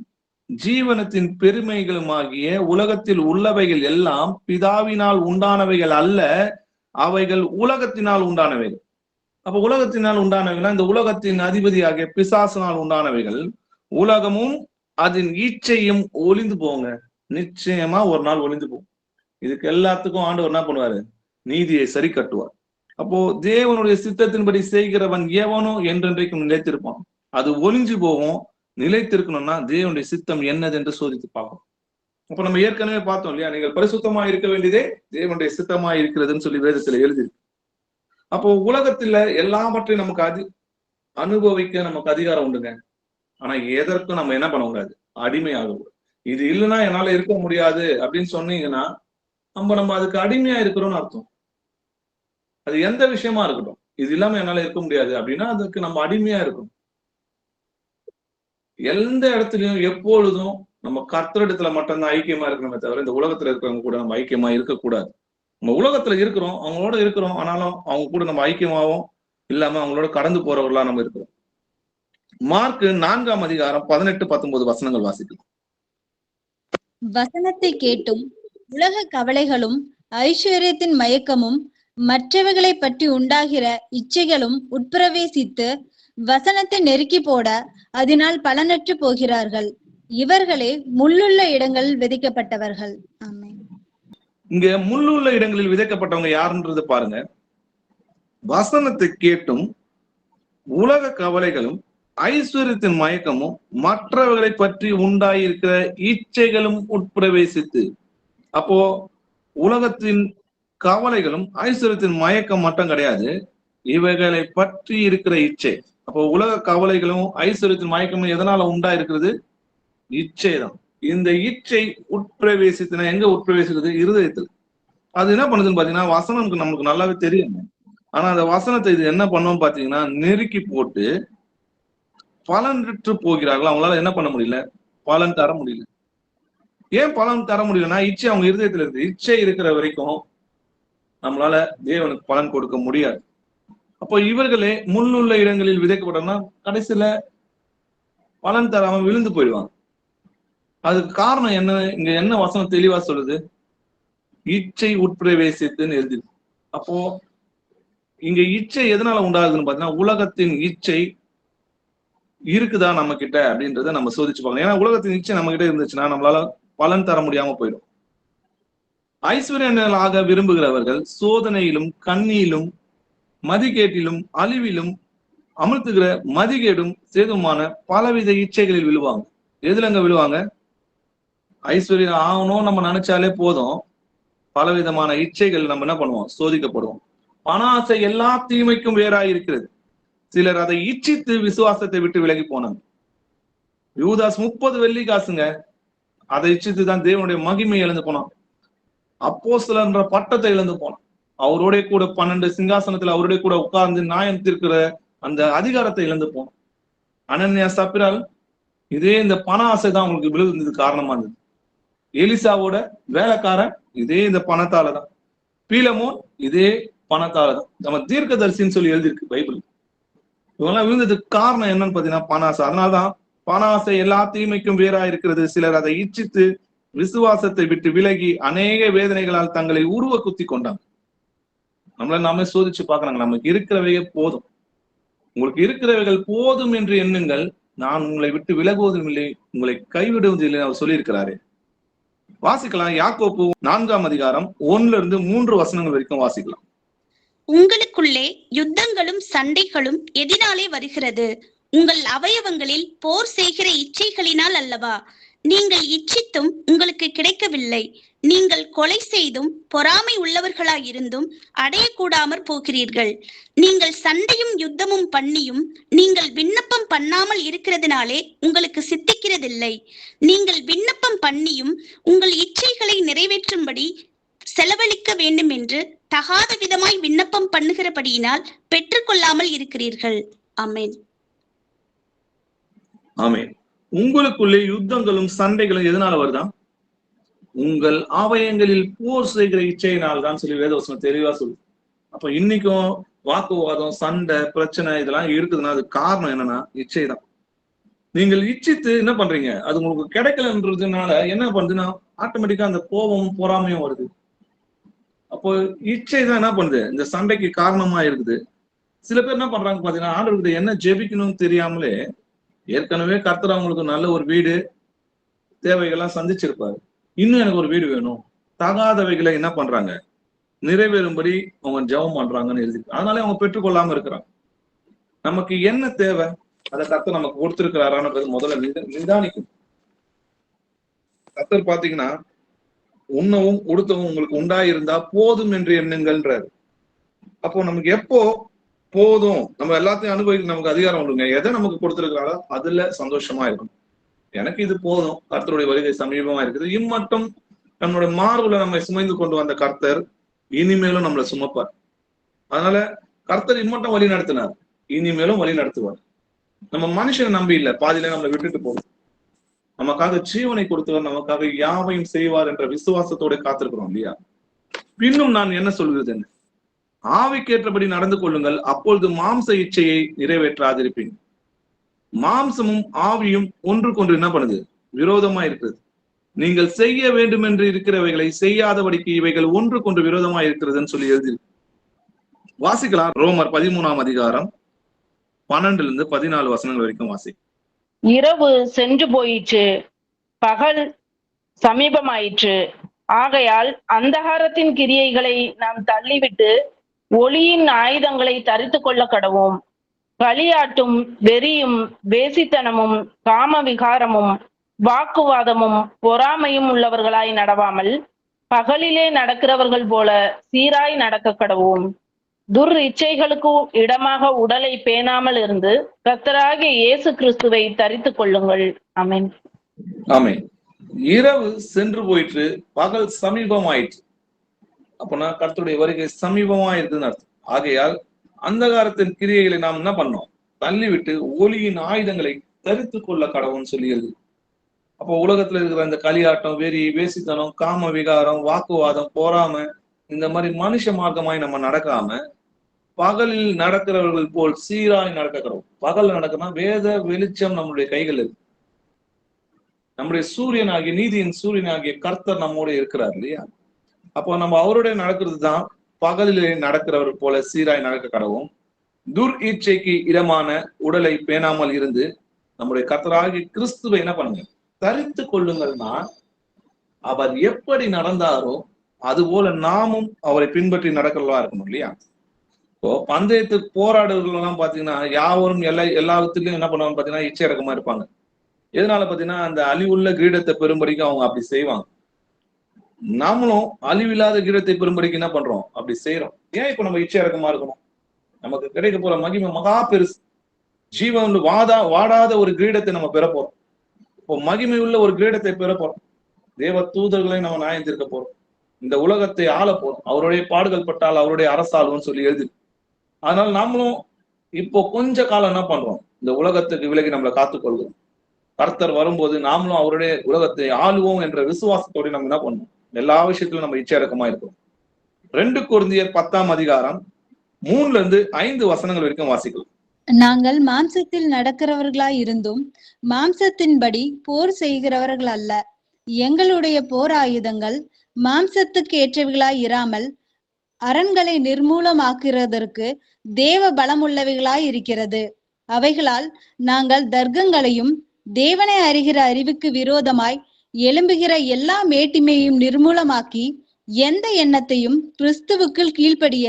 ஜீவனத்தின் பெருமைகளுமாகிய உலகத்தில் உள்ளவைகள் எல்லாம் பிதாவினால் உண்டானவைகள் அல்ல, அவைகள் உலகத்தினால் உண்டானவைகள். அப்ப உலகத்தினால் உண்டானவைகள் இந்த உலகத்தின் அதிபதியாகிய பிசாசினால் உண்டானவைகள். உலகமும் அதன் இச்சையும் ஒளிந்து போங்க, நிச்சயமா ஒரு நாள் ஒளிந்து போகும். இதுக்கு எல்லாத்துக்கும் ஆண்டவர் என்ன பண்ணுவாரு? நீதியை சரி கட்டுவார். அப்போ தேவனுடைய சித்தத்தின்படி செய்கிறவன் எவனோ என்றென்றைக்கும் நிலைத்திருப்பான். அது ஒளிஞ்சு போகும். நிலைத்திருக்கணும்னா தேவனுடைய சித்தம் என்னது என்று சோதித்து பார்க்கணும். அப்ப நம்ம ஏற்கனவே பார்த்தோம் இல்லையா, நீங்கள் பரிசுத்தமா இருக்க வேண்டியதே தேவனுடைய சித்தமா இருக்கிறதுன்னு சொல்லி வேதத்துல எழுதிருக்கு. அப்போ உலகத்துல எல்லாவற்றையும் நமக்கு அனுபவிக்க நமக்கு அதிகாரம் உண்டுங்க. ஆனா எதற்கும் நம்ம என்ன பண்ண கூடாது? அடிமையாகக்கூடாது. இது இல்லைன்னா என்னால இருக்க முடியாது அப்படின்னு சொன்னீங்கன்னா நம்ம அதுக்கு அடிமையா இருக்கிறோம்னு அர்த்தம். அது எந்த விஷயமா இருக்கட்டும், இது இல்லாம என்னால இருக்க முடியாது அப்படின்னா அதுக்கு நம்ம அடிமையா இருக்கணும். எந்த இடத்துலயும் எப்பொழுதும் நம்ம கர்த்தரிடத்துல மட்டும்தான் ஐக்கியமா இருக்கணுமே தவிர இந்த உலகத்துல இருக்கிறவங்க கூட நம்ம ஐக்கியமா இருக்கக்கூடாது. நம்ம உலகத்துல இருக்கிறோம், அவங்களோட இருக்கிறோம், ஆனாலும் அவங்க கூட நம்ம ஐக்கியமாவும் இல்லாம அவங்களோட கடந்து போறவர்களா நம்ம இருக்கிறோம். மார்க் 4ஆம் அதிகாரம் 18-19 வசனங்கள் வாசிக்கலாம். வசனத்தை கேட்டும் உலக கவலைகளும் ஐஸ்வர்யத்தின் மயக்கமும் மற்றவைகளை பற்றி உண்டாகிற இச்சைகளும் உட்பிரவேசித்து வசனத்தை நெருக்கி போட அதனால் பலனற்று போகிறார்கள். இவர்களே முள்ளுள்ள இடங்களில் விதைக்கப்பட்டவர்கள். ஆமென். இங்க முள்ளுள்ள இடங்களில் விதைக்கப்பட்டவங்க யாருன்றது பாருங்க. வசனத்தை கேட்டும் உலக கவலைகளும் ஐஸ்வர்யத்தின் மயக்கமும் மற்றவர்களை பற்றி உண்டாயிருக்கிற இச்சைகளும் உட்பிரவேசித்து. அப்போ உலகத்தின் கவலைகளும் ஐஸ்வர்யத்தின் மயக்கம் மட்டும் கிடையாது, இவைகளை பற்றி இருக்கிற இச்சை. அப்போ உலக கவலைகளும் ஐஸ்வர்யத்தின் மயக்கமும் எதனால உண்டாயிருக்கிறது? இச்சை தான். இந்த இச்சை உட்பிரவேசித்துனா எங்க உட்பிரவேசிக்கிறது? இருதயத்தில். அது என்ன பண்ணுதுன்னு பாத்தீங்கன்னா, வசனம் நமக்கு நல்லாவே தெரியும். ஆனா அந்த வசனத்தை இது என்ன பண்ணோம் பாத்தீங்கன்னா, நெருக்கி போட்டு பலனற்று போகிறார்கள். அவங்களால என்ன பண்ண முடியல? பலன் தர முடியல. ஏன் பலன் தர முடியலன்னா இச்சை அவங்க இருதயத்துல இருக்கு. இச்சை இருக்கிற வரைக்கும் நம்மளால தேவனுக்கு பலன் கொடுக்க முடியாது. அப்போ இவர்களே முள்ளுள்ள இடங்களில் விதைக்கப்பட்டோம்னா கடைசியில பலன் தராம விழுந்து போயிடுவாங்க. அதுக்கு காரணம் என்ன? இங்க என்ன வசனம் தெளிவா சொல்லுது? இச்சை உட்பிரவேசித்துன்னு எழுதி. அப்போ இங்க இச்சை எதனால உண்டாகுதுன்னு பாத்தீங்கன்னா, உலகத்தின் இச்சை இருக்குதா நம்ம கிட்ட அப்படின்றத நம்ம சோதிச்சு பார்க்கணும். ஏன்னா உலகத்தின் இச்சை நம்ம கிட்ட இருந்துச்சுன்னா நம்மளால பலன் தர முடியாம போயிடும். ஐஸ்வர்யங்களாக விரும்புகிறவர்கள் சோதனையிலும் கண்ணியிலும் மதிகேட்டிலும் அழிவிலும் அமிழ்த்துகிற மதிகேடும் சேதுமான பலவித இச்சைகளில் விழுவாங்க. எதுலங்க விழுவாங்க? ஐஸ்வர்யம் ஆகணும் நம்ம நினைச்சாலே போதும், பலவிதமான இச்சைகள் நம்ம என்ன பண்ணுவோம்? சோதிக்கப்படுவோம். பண ஆசை எல்லா தீமைக்கும் வேறாய் இருக்கிறது. சிலர் அதை இச்சித்து விசுவாசத்தை விட்டு விலகி போனாங்க. யூதாஸ் 30 வெள்ளி காசுங்க, அதை இச்சித்து தான் தேவனுடைய மகிமை இழந்து போனான். அப்போஸ்தலன்ற பட்டத்தை இழந்து போனான். அவரோட கூட 12 சிங்காசனத்துல அவருடைய கூட உட்கார்ந்து நியாயம் தீர்க்கிற அந்த அதிகாரத்தை இழந்து போனோம். அனன்யா சப்பிரால் இதே இந்த பண ஆசை தான் உங்களுக்கு விழுந்தது காரணமா இருந்தது. எலிசாவோட வேலைக்காரன் இதே இந்த பணத்தாலதான். பீலமோன் இதே பணத்தாலதான். நம்ம தீர்க்கதரிசின்னு சொல்லி எழுதியிருக்கு பைபிள். இவங்கெல்லாம் விழுந்ததுக்கு காரணம் என்னன்னு பாத்தீங்கன்னா பண ஆசை. அதனாலதான் பண ஆசை எல்லா தீமைக்கும் வேறா இருக்கிறது. சிலர் அதை இச்சித்து விசுவாசத்தை விட்டு விலகி அநேக வேதனைகளால் தங்களை உருவ குத்தி கொண்டாங்க. நம்மள நாமே சோதிச்சு பார்க்கறாங்க. நமக்கு இருக்கிறவையே போதும், உங்களுக்கு இருக்கிறவைகள் போதும் என்று எண்ணுங்கள், நான் உங்களை விட்டு விலகுவதும் இல்லை, உங்களை கைவிடுவதும் இல்லை அவர் சொல்லியிருக்கிறாரு. வாசிக்கலாம். யாக்கோப்பு 4ஆம் அதிகாரம் 1-3 வசனங்கள் வரைக்கும் வாசிக்கலாம். உங்களுக்குள்ளே யுத்தங்களும் சண்டைகளும் எதினாலே வருகிறது? உங்கள் அவயவங்களில் போர் செய்கிற இச்சைகளினால் அல்லவா? நீங்கள் இச்சித்தும் உங்களுக்கு கிடைக்கவில்லை. நீங்கள் கொலை செய்தும் பொறாமை உள்ளவர்களாயிருந்தும் அடையக்கூடாமற் போகிறீர்கள். நீங்கள் சண்டையும் யுத்தமும் பண்ணியும் நீங்கள் விண்ணப்பம் பண்ணாமல் இருக்கிறதுனாலே உங்களுக்கு சித்திக்கிறதில்லை. நீங்கள் விண்ணப்பம் பண்ணியும் உங்கள் இச்சைகளை நிறைவேற்றும்படி செலவழிக்க வேண்டும் என்று தகாத விதமாய் விண்ணப்பம் பண்ணுகிறபடியினால் பெற்றுக்கொள்ளாமல் இருக்கிறீர்கள். ஆமென். ஆமென். உங்களுக்குள்ளே யுத்தங்களும் சண்டைகளும் எதனால வருதா? உங்கள் அவயங்களில் போர் செய்கிற இச்சையினால் தான் சொல்லி வேதவசனம் தெளிவா சொல்லு. அப்ப இன்னைக்கும் வாக்குவாதம், சண்டை, பிரச்சனை இதெல்லாம் இருக்குதுன்னா அது காரணம் என்னன்னா இச்சை தான். நீங்கள் இச்சித்து என்ன பண்றீங்க, அது உங்களுக்கு கிடைக்கலன்றதுனால என்ன பண்ணுதுன்னா ஆட்டோமேட்டிக்கா அந்த கோபமும் பொறாமையும் வருது. அப்போ இச்சை தான் என்ன பண்ணுது, இந்த சண்டைக்கு காரணமா இருக்குது. சில பேர் என்ன பண்றாங்க பாத்தீங்கன்னா, ஆண்டவர்கிட்ட என்ன ஜெபிக்கணும்னு தெரியாமலே ஏற்கனவே கர்த்தர் அவங்களுக்கு நல்ல ஒரு வீடு தேவைகள்லாம் சந்திச்சிருப்பாரு, இன்னும் எனக்கு ஒரு வீடு வேணும், தகாதவைகளை என்ன பண்றாங்க நிறைவேறும்படி அவங்க ஜெபம் பண்றாங்கன்னு எழுதி, அதனால அவங்க பெற்றுக்கொள்ளாம இருக்கிறாங்க. நமக்கு என்ன தேவை அதை கர்த்தர் நமக்கு கொடுத்திருக்கிறாரான்றது முதல்ல நிதானிக்கும். கர்த்தர் பாத்தீங்கன்னா உண்ணவும் உடுத்தவும் உங்களுக்கு உண்டாயிருந்தா போதும் என்று எண்ணுங்கள்ன்றாரு. அப்போ நமக்கு எப்போ போதும், நம்ம எல்லாத்தையும் அனுபவிக்க நமக்கு அதிகாரம் உண்டுங்க, எதை நமக்கு கொடுத்திருக்கிறாரோ அதுல சந்தோஷமா இருக்கும். எனக்கு இது போதும், கர்த்தருடைய வருகை சமீபமா இருக்குது, இம்மட்டும் நம்மளுடைய மார்புல நம்ம சுமைந்து கொண்டு வந்த கர்த்தர் இனிமேலும் நம்மளை சுமப்பார். அதனால கர்த்தர் இம்மட்டும் வழி நடத்தினார், இனிமேலும் வழி நடத்துவார். நம்ம மனுஷனை நம்பி இல்லை, பாதியில நம்மளை விட்டுட்டு போகும். நமக்காக ஜீவனை கொடுத்தவர் நமக்காக யாவையும் செய்வார் என்ற விசுவாசத்தோட காத்திருக்கிறோம் இல்லையா? பின்னும் நான் என்ன சொல்கிறது, என்ன ஆவிக்கேற்றபடி நடந்து கொள்ளுங்கள், அப்பொழுது மாம்ச இச்சையை நிறைவேற்றாதிருப்பீங்க. மாம்சமும் ஆவியும் ஒன்றுக்கொன்று என்ன பண்ணுது, விரோதமா இருக்கிறது. நீங்கள் செய்ய வேண்டும் என்று இருக்கிறவைகளை செய்யாதபடிக்கு இவைகள் ஒன்றுக்கொன்று விரோதமா இருக்கிறதுன்னு சொல்லி எழுதி வாசிக்கலாம். ரோமர் 13ஆம் அதிகாரம் 12-14 வசனங்கள் வரைக்கும் வாசி. இரவு சென்று போயிற்று, பகல் சமீபமாயிற்று. ஆகையால் அந்தகாரத்தின் கிரியைகளை நாம் தள்ளிவிட்டு ஒளியின் ஆயுதங்களை தரித்து கொள்ள கடவோம். களியாட்டும் வெறியும் வேசித்தனமும் காம விகாரமும் வாக்குவாதமும் பொறாமையும் உள்ளவர்களாய் நடவாமல் பகலிலே நடக்கிறவர்கள் போல சீராய் நடக்க கடவோம். துர் இச்சைகளுக்கு இடமாக உடலை பேணாமல் இருந்து கர்த்தராகிய இயேசு கிறிஸ்துவை தரித்து கொள்ளுங்கள். ஆமென். ஆமென். இரவு சென்று போயிற்று, பகல் சமீபமாயிற்று. அப்போனா கர்த்தருடைய வருகை சமீபமா இருக்குதுன்னு அர்த்தம். ஆகையால் அந்தகாரத்தின் கிரியைகளை நாம் என்ன பண்ணோம், தள்ளிவிட்டு ஒளியின் ஆயுதங்களை தரித்து கொள்ள கடவுன்னு சொல்லி எழுது. அப்போ உலகத்துல இருக்கிற இந்த களியாட்டம், வெறி, வேசித்தனம், காம விகாரம், வாக்குவாதம், பொறாமை, இந்த மாதிரி மனுஷ மார்க்கமாய் நம்ம நடக்காம பகலில் நடக்கிறவர்கள் போல் சீராய் நடக்கிறோம். பகல் நடக்கணும், வேத வெளிச்சம் நம்மளுடைய கைகள் இருக்கு. நம்முடைய சூரியனாகிய நீதியின் சூரியனாகிய கர்த்தர் நம்மோட இருக்கிறார் இல்லையா? அப்போ நம்ம அவருடைய நடக்கிறது தான் பகலிலே நடக்கிறவர் போல சீராய் நடக்க கடவும். துர் இச்சைக்கு இடமான உடலை பேணாமல் இருந்து நம்முடைய கர்த்தராகிய கிறிஸ்துவை என்ன பண்ணுங்க, தரித்து கொள்ளுங்கள்னா அவர் எப்படி நடந்தாரோ அது போல நாமும் அவரை பின்பற்றி நடக்கிறவா இருக்கணும் இல்லையா? இப்போ பந்தயத்துக்கு போராடுறவர்கள் எல்லாம் பாத்தீங்கன்னா யாவரும் எல்லாத்துலயும் என்ன பண்ணுவாங்க பாத்தீங்கன்னா இச்சை இறக்கமா இருப்பாங்க. எதனால பாத்தீங்கன்னா அந்த அழிவுள்ள கிரீடத்தை பெறும்படிக்கு அவங்க அப்படி செய்வாங்க. நாமளும் அழிவில்லாத கிரீடத்தை பெறும்படிக்கு என்ன பண்றோம், அப்படி செய்யறோம். ஏன் இப்ப நம்ம இச்சை இறக்கமா இருக்கணும்? நமக்கு கிடைக்க போற மகிமை மகா பெருசு. ஜீவன் வாடாத ஒரு கிரீடத்தை நம்ம பெற போறோம். இப்போ மகிமை உள்ள ஒரு கிரீடத்தை பெற போறோம். தேவ தூதர்களை நம்ம நியாயம் தீர்க்க போறோம். இந்த உலகத்தை ஆள போறோம், அவருடைய பாடுகள் பட்டால் அவருடைய அரசாளுன்னு சொல்லி எழுது. அதனால நாமளும் இப்போ கொஞ்ச காலம் என்ன பண்றோம், இந்த உலகத்துக்கு விலகி நம்மளை காத்துக்கொள்கிறோம். கர்த்தர் வரும்போது நாமளும் அவருடைய உலகத்தை ஆளுவோம் என்ற விசுவாசத்தோடு நம்ம என்ன பண்ணோம், எல்லா விஷயத்திலும் நம்ம இச்சையடக்கமா இருக்கிறோம். 2 கொரிந்தியர் 10ஆம் அதிகாரம் 3-5 வசனங்கள் வரைக்கும் வாசிக்கலாம். நாங்கள் மாம்சத்தில் நடக்கிறவர்களாய் இருந்தும் மாம்சத்தின்படி போர் செய்கிறவர்கள் அல்ல. எங்களுடைய போர் ஆயுதங்கள் மாம்சத்துக்கு ஏற்றவைகளாய் இராமல் அரண்களை நிர்மூலமாக்குறதற்கு தேவ பலமுள்ளவைகளாய் இருக்கிறது. அவைகளால் நாங்கள் தர்க்கங்களையும் தேவனை அறிகிற அறிவுக்கு விரோதமாய் எழும்புகிற எல்லா மேட்டிமையும் நிர்மூலமாக்கி எந்த எண்ணத்தையும் கிறிஸ்துவுக்குள் கீழ்ப்படிய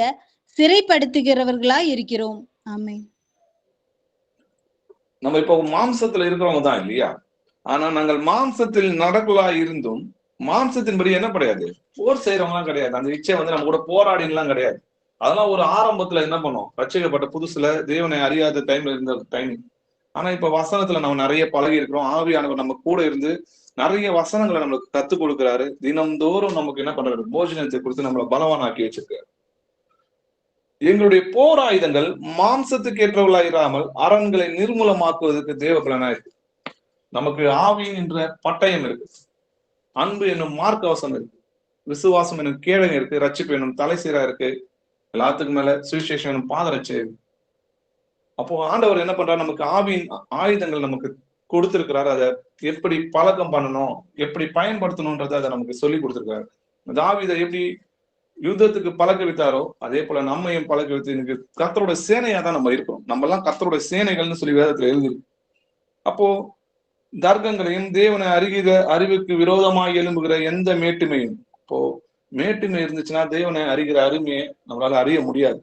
சிறைப்படுத்துகிறவர்களாய் இருக்கிறோம். ஆமென். நம்ம இப்போ மாம்சத்துல இருக்கிறவங்க தான் இல்லையா? ஆனா நாங்கள் மாம்சத்தில் நடக்கலா இருந்தும் மாம்சத்தின்படி என்ன கிடையாது, போர் செய்யறவங்கலாம் கிடையாது. அந்த இச்சை நம்ம கூட போராடிலாம் கிடையாது. அதெல்லாம் ஒரு ஆரம்பத்துல என்ன பண்ணோம், ரட்சிக்கப்பட்ட புதுசுல தேவனை அறியாத டைம்ல இருந்த டைம். ஆனா இப்ப வசனத்துல நம்ம நிறைய பழகி இருக்கிறோம். ஆவியானவர் நம்ம கூட இருந்து நிறைய வசனங்களை நம்மளுக்கு கத்துக் கொடுக்குறாரு. தினம்தோறும் நமக்கு என்ன பண்றாரு, போஜனத்தை கொடுத்து நம்மளை பலவானாக்கி வச்சிருக்காரு. எங்களுடைய போர் ஆயுதங்கள் மாம்சத்துக்கு ஏற்றவர்களாயிராமல் அரண்களை நிர்மூலமாக்குவதற்கு தேவ பலனா இருக்கு. நமக்கு ஆவியின் என்ற பட்டயம் இருக்கு, அன்பு என்னும் மார்க்கவசம் இருக்கு, விசுவாசம் என்னும் கேடகம் இருக்கு, ரட்சிப்பு என்னும் தலைசீரா இருக்கு, எல்லாத்துக்கும் மேல சுவிசேஷம் என்னும் பாதரட்சை இருக்கு. அப்போ ஆண்டவர் என்ன பண்றாரு, நமக்கு ஆவியின் ஆயுதங்கள் நமக்கு கொடுத்திருக்கிறாரு. அதை எப்படி பழக்கம் பண்ணணும், எப்படி பயன்படுத்தணும்ன்றதை அதை நமக்கு சொல்லி கொடுத்திருக்காரு. தாவீதை எப்படி யுத்தத்துக்கு பழக்க வைத்தாரோ அதே போல நம்மையும் பழக்க வைத்து எனக்கு கர்த்தரோட சேனையா தான் நம்ம இருக்கோம். நம்ம எல்லாம் கர்த்தரோட சேனைகள்னு சொல்லி வேதத்துல எழுதிருக்கு. அப்போ தர்க்கங்களையும் தேவனை அறிகிற அறிவுக்கு விரோதமாக எழும்புகிற எந்த மேட்டுமையும், இப்போ மேட்டுமை இருந்துச்சுன்னா தேவனை அறிகிற அருமையை நம்மளால அறிய முடியாது.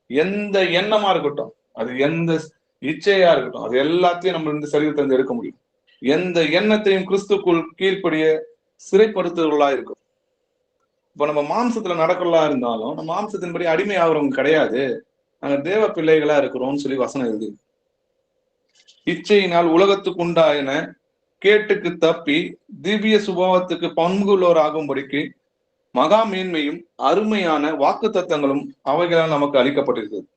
எந்த எண்ணமா இருக்கட்டும், அது எந்த இச்சையா இருக்கட்டும், அது எல்லாத்தையும் நம்ம இந்த சரீரத்திலிருந்து எடுக்க முடியும். எந்த எண்ணத்தையும் கிறிஸ்துக்குள் கீழ்ப்படிய சிறைப்படுத்துவர்களா இருக்கும். இப்ப நம்ம மாம்சத்துல நடக்கிறதா இருந்தாலும் நம்ம மாம்சத்தின்படி அடிமை ஆகுறவங்க கிடையாது, நாங்க தேவ பிள்ளைகளா இருக்கிறோம்னு சொல்லி வசனம் எழுது. இச்சையினால் உலகத்துக்கு உண்டாயின கேட்டுக்கு தப்பி திவ்ய சுபாவத்துக்கு பங்குள்ளோர் ஆகும்படிக்கு மகா மேன்மையும் அருமையான வாக்கு தத்தங்களும் அவைகளால் நமக்கு அளிக்கப்பட்டிருக்கிறது.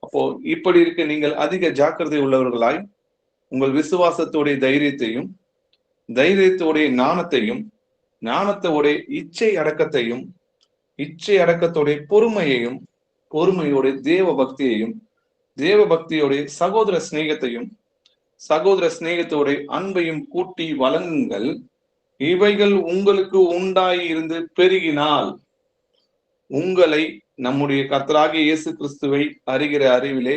அப்போ இப்படி இருக்க நீங்கள் அதிக ஜாக்கிரதை உள்ளவர்களாய் உங்கள் விசுவாசத்தோடைய தைரியத்தையும், தைரியத்தோடைய ஞானத்தையும், ஞானத்தோடைய இச்சை அடக்கத்தையும், இச்சை அடக்கத்தோடைய பொறுமையையும், பொறுமையோடைய தேவ பக்தியையும், தேவ பக்தியோடைய சகோதர சிநேகத்தையும், சகோதர சிநேகத்தோடைய அன்பையும் கூட்டி வழங்குங்கள். இவைகள் உங்களுக்கு உண்டாய் இருந்து பெருகினால் உங்களை நம்முடைய கர்த்தராகிய இயேசு கிறிஸ்துவை அறிகிற அறிவிலே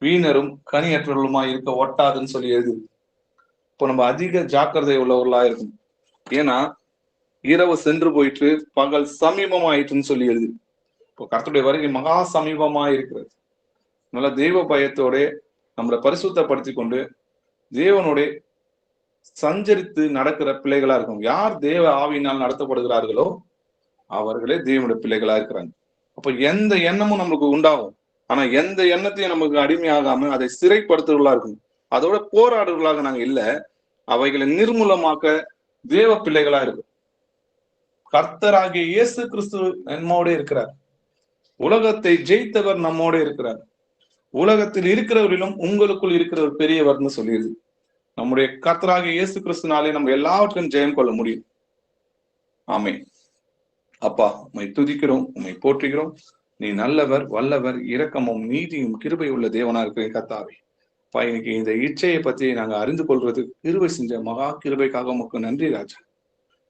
வீணரும் கனியற்றவர்களுமாய் இருக்க ஒட்டாதுன்னு சொல்லி எழுதுது. இப்போ நம்ம அதிக ஜாக்கிரதை உள்ளவர்களா இருக்கும். ஏன்னா இரவு சென்று போயிட்டு பகல் சமீபமாயிட்டுன்னு சொல்லி எழுது. இப்போ கர்த்தருடைய வருகை மகா சமீபமா இருக்கிறது. நல்ல தெய்வ பயத்தோட நம்மளை பரிசுத்தப்படுத்தி கொண்டு தேவனோட சஞ்சரித்து நடக்கிற பிள்ளைகளா இருக்கும். யார் தேவ ஆவியினால் நடத்தப்படுகிறார்களோ அவர்களே தேவனுடைய பிள்ளைகளா இருக்கிறாங்க. அப்ப எந்த எண்ணமும் நம்மளுக்கு உண்டாகும். ஆனா எந்த எண்ணத்தையும் நமக்கு அடிமையாகாம அதை சிறைப்படுத்துவர்களா இருக்கும். அதோட போராடுவர்களாக நாங்க இல்ல, அவைகளை நிர்மூலமாக்க தேவ பிள்ளைகளா இருக்கும். கர்த்தராகிய இயேசு கிறிஸ்து நம்மோட இருக்கிறார். உலகத்தை ஜெயித்தவர் நம்மோட இருக்கிறார். உலகத்தில் இருக்கிறவரிலும் உங்களுக்குள் இருக்கிறவர் பெரியவர்னு சொல்லிடுது. நம்முடைய கர்த்தராகிய இயேசு கிறிஸ்துனாலே நம்ம எல்லாவற்றையும் ஜெயம் கொள்ள முடியும். ஆமென். அப்பா, உம்மை துதிக்கிறோம், உம்மை போற்றுகிறோம். நீ நல்லவர், வல்லவர், இரக்கமும் நீதியும் கிருபை உள்ள தேவனா இருக்கிற கர்த்தாவே. அப்பா, இன்னைக்கு இந்த இச்சையை பத்தி நாங்க அறிந்து கொள்றதுக்கு கிருபை செஞ்ச மகா கிருபைக்காக உமக்கு நன்றி ராஜா.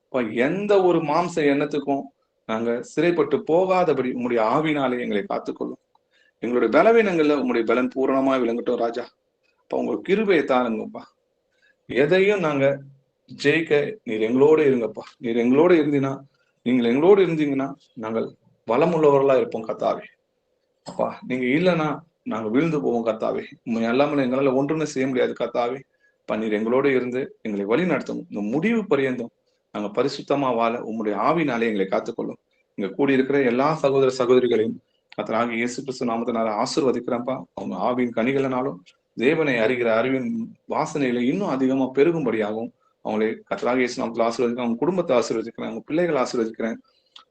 அப்பா, எந்த ஒரு மாம்ச எண்ணத்துக்கும் நாங்க சிறைப்பட்டு போகாதபடி உங்களுடைய ஆவினாலே எங்களை காத்துக்கொள்ளும். எங்களுடைய பலவீனங்கள்ல உங்களுடைய பலன் பூரணமா விளங்கட்டும் ராஜா. அப்ப உங்களுக்கு கிருபையை தாருங்கப்பா. எதையும் நாங்க ஜெயிக்க நீர் எங்களோட இருங்கப்பா. நீர் எங்களோட இருந்தீங்கன்னா, நீங்கள் எங்களோடு இருந்தீங்கன்னா நாங்கள் பலமுள்ளவர்களா இருப்போம் கர்த்தாவே. அப்பா, நீங்க இல்லைன்னா நாங்க விழுந்து போவோம் கர்த்தாவே. உண்மை எல்லாமே எங்களால ஒன்றுமே செய்ய முடியாது கர்த்தாவே. அப்பா, நீர் எங்களோட இருந்து எங்களை வழி நடத்தும். இந்த முடிவு பரியந்தம் நாங்க பரிசுத்தமா வாழ உங்களுடைய ஆவினாலே எங்களை காத்துக்கொள்ளும். இங்க கூடியிருக்கிற எல்லா சகோதர சகோதரிகளையும் கர்த்தராகிய இயேசு கிறிஸ்து நாமத்தினால ஆசீர்வதிக்கிறேன்ப்பா. அவங்க ஆவின் கனிகளினாலும் தேவனை அறிகிற அறிவின் வாசனைகளை இன்னும் அதிகமா பெருகும்படியாகவும் அவங்களை கர்த்தராகிய இயேசு நாமத்தில் ஆசீர்வதிக்கிறேன். அவங்க குடும்பத்தை ஆசீர்வதிக்கிறேன், அவங்க பிள்ளைகளை ஆசீர்வதிக்கிறேன்.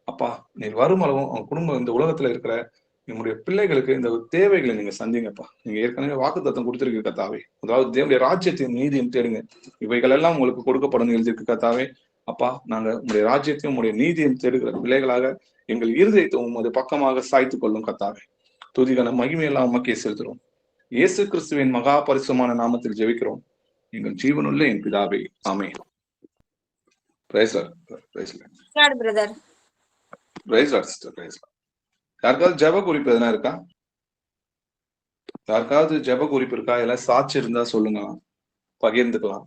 அப்பா நீர் வரும் அளவும் அவங்க குடும்பம் இந்த உலகத்துல இருக்கிற நம்முடைய பிள்ளைகளுக்கு இந்த தேவைகளை நீங்க சந்திங்கப்பா. நீங்க ஏற்கனவே வாக்குத்தத்தம் கொடுத்திருக்க கத்தாவே, அதாவது தேவனுடைய ராஜ்யத்தையும் நீதியும் தேடுங்க, இவைகள் எல்லாம் உங்களுக்கு கொடுக்கப்படும் எழுதியிருக்கு கத்தாவே. அப்பா நாங்க உங்களுடைய ராஜ்யத்தையும் உங்களுடைய நீதியும் தேடுகிற பிள்ளைகளாக எங்கள் இருதயத்தை உமது பக்கமாக சாய்த்து கொள்ளும் கத்தாவே. துதிகன மகிமையெல்லாம் உமக்கே செலுத்துறோம். இயேசு கிறிஸ்துவின் மகா பரிசுமான நாமத்தில் ஜெபிக்கிறோம் எங்கள் ஜீவனுள்ள என் பிதாவே, ஆமென். Praise Lord. Praise Lord brother. Praise Lord sister. Praise Lord. யாருக்காவது ஜெப குறிப்பு எதனா இருக்கா? யாருக்காவது ஜெப குறிப்பு இருக்கா? எல்லாம் சாட்சி இருந்தா சொல்லுங்க, பகிர்ந்துக்கலாம்.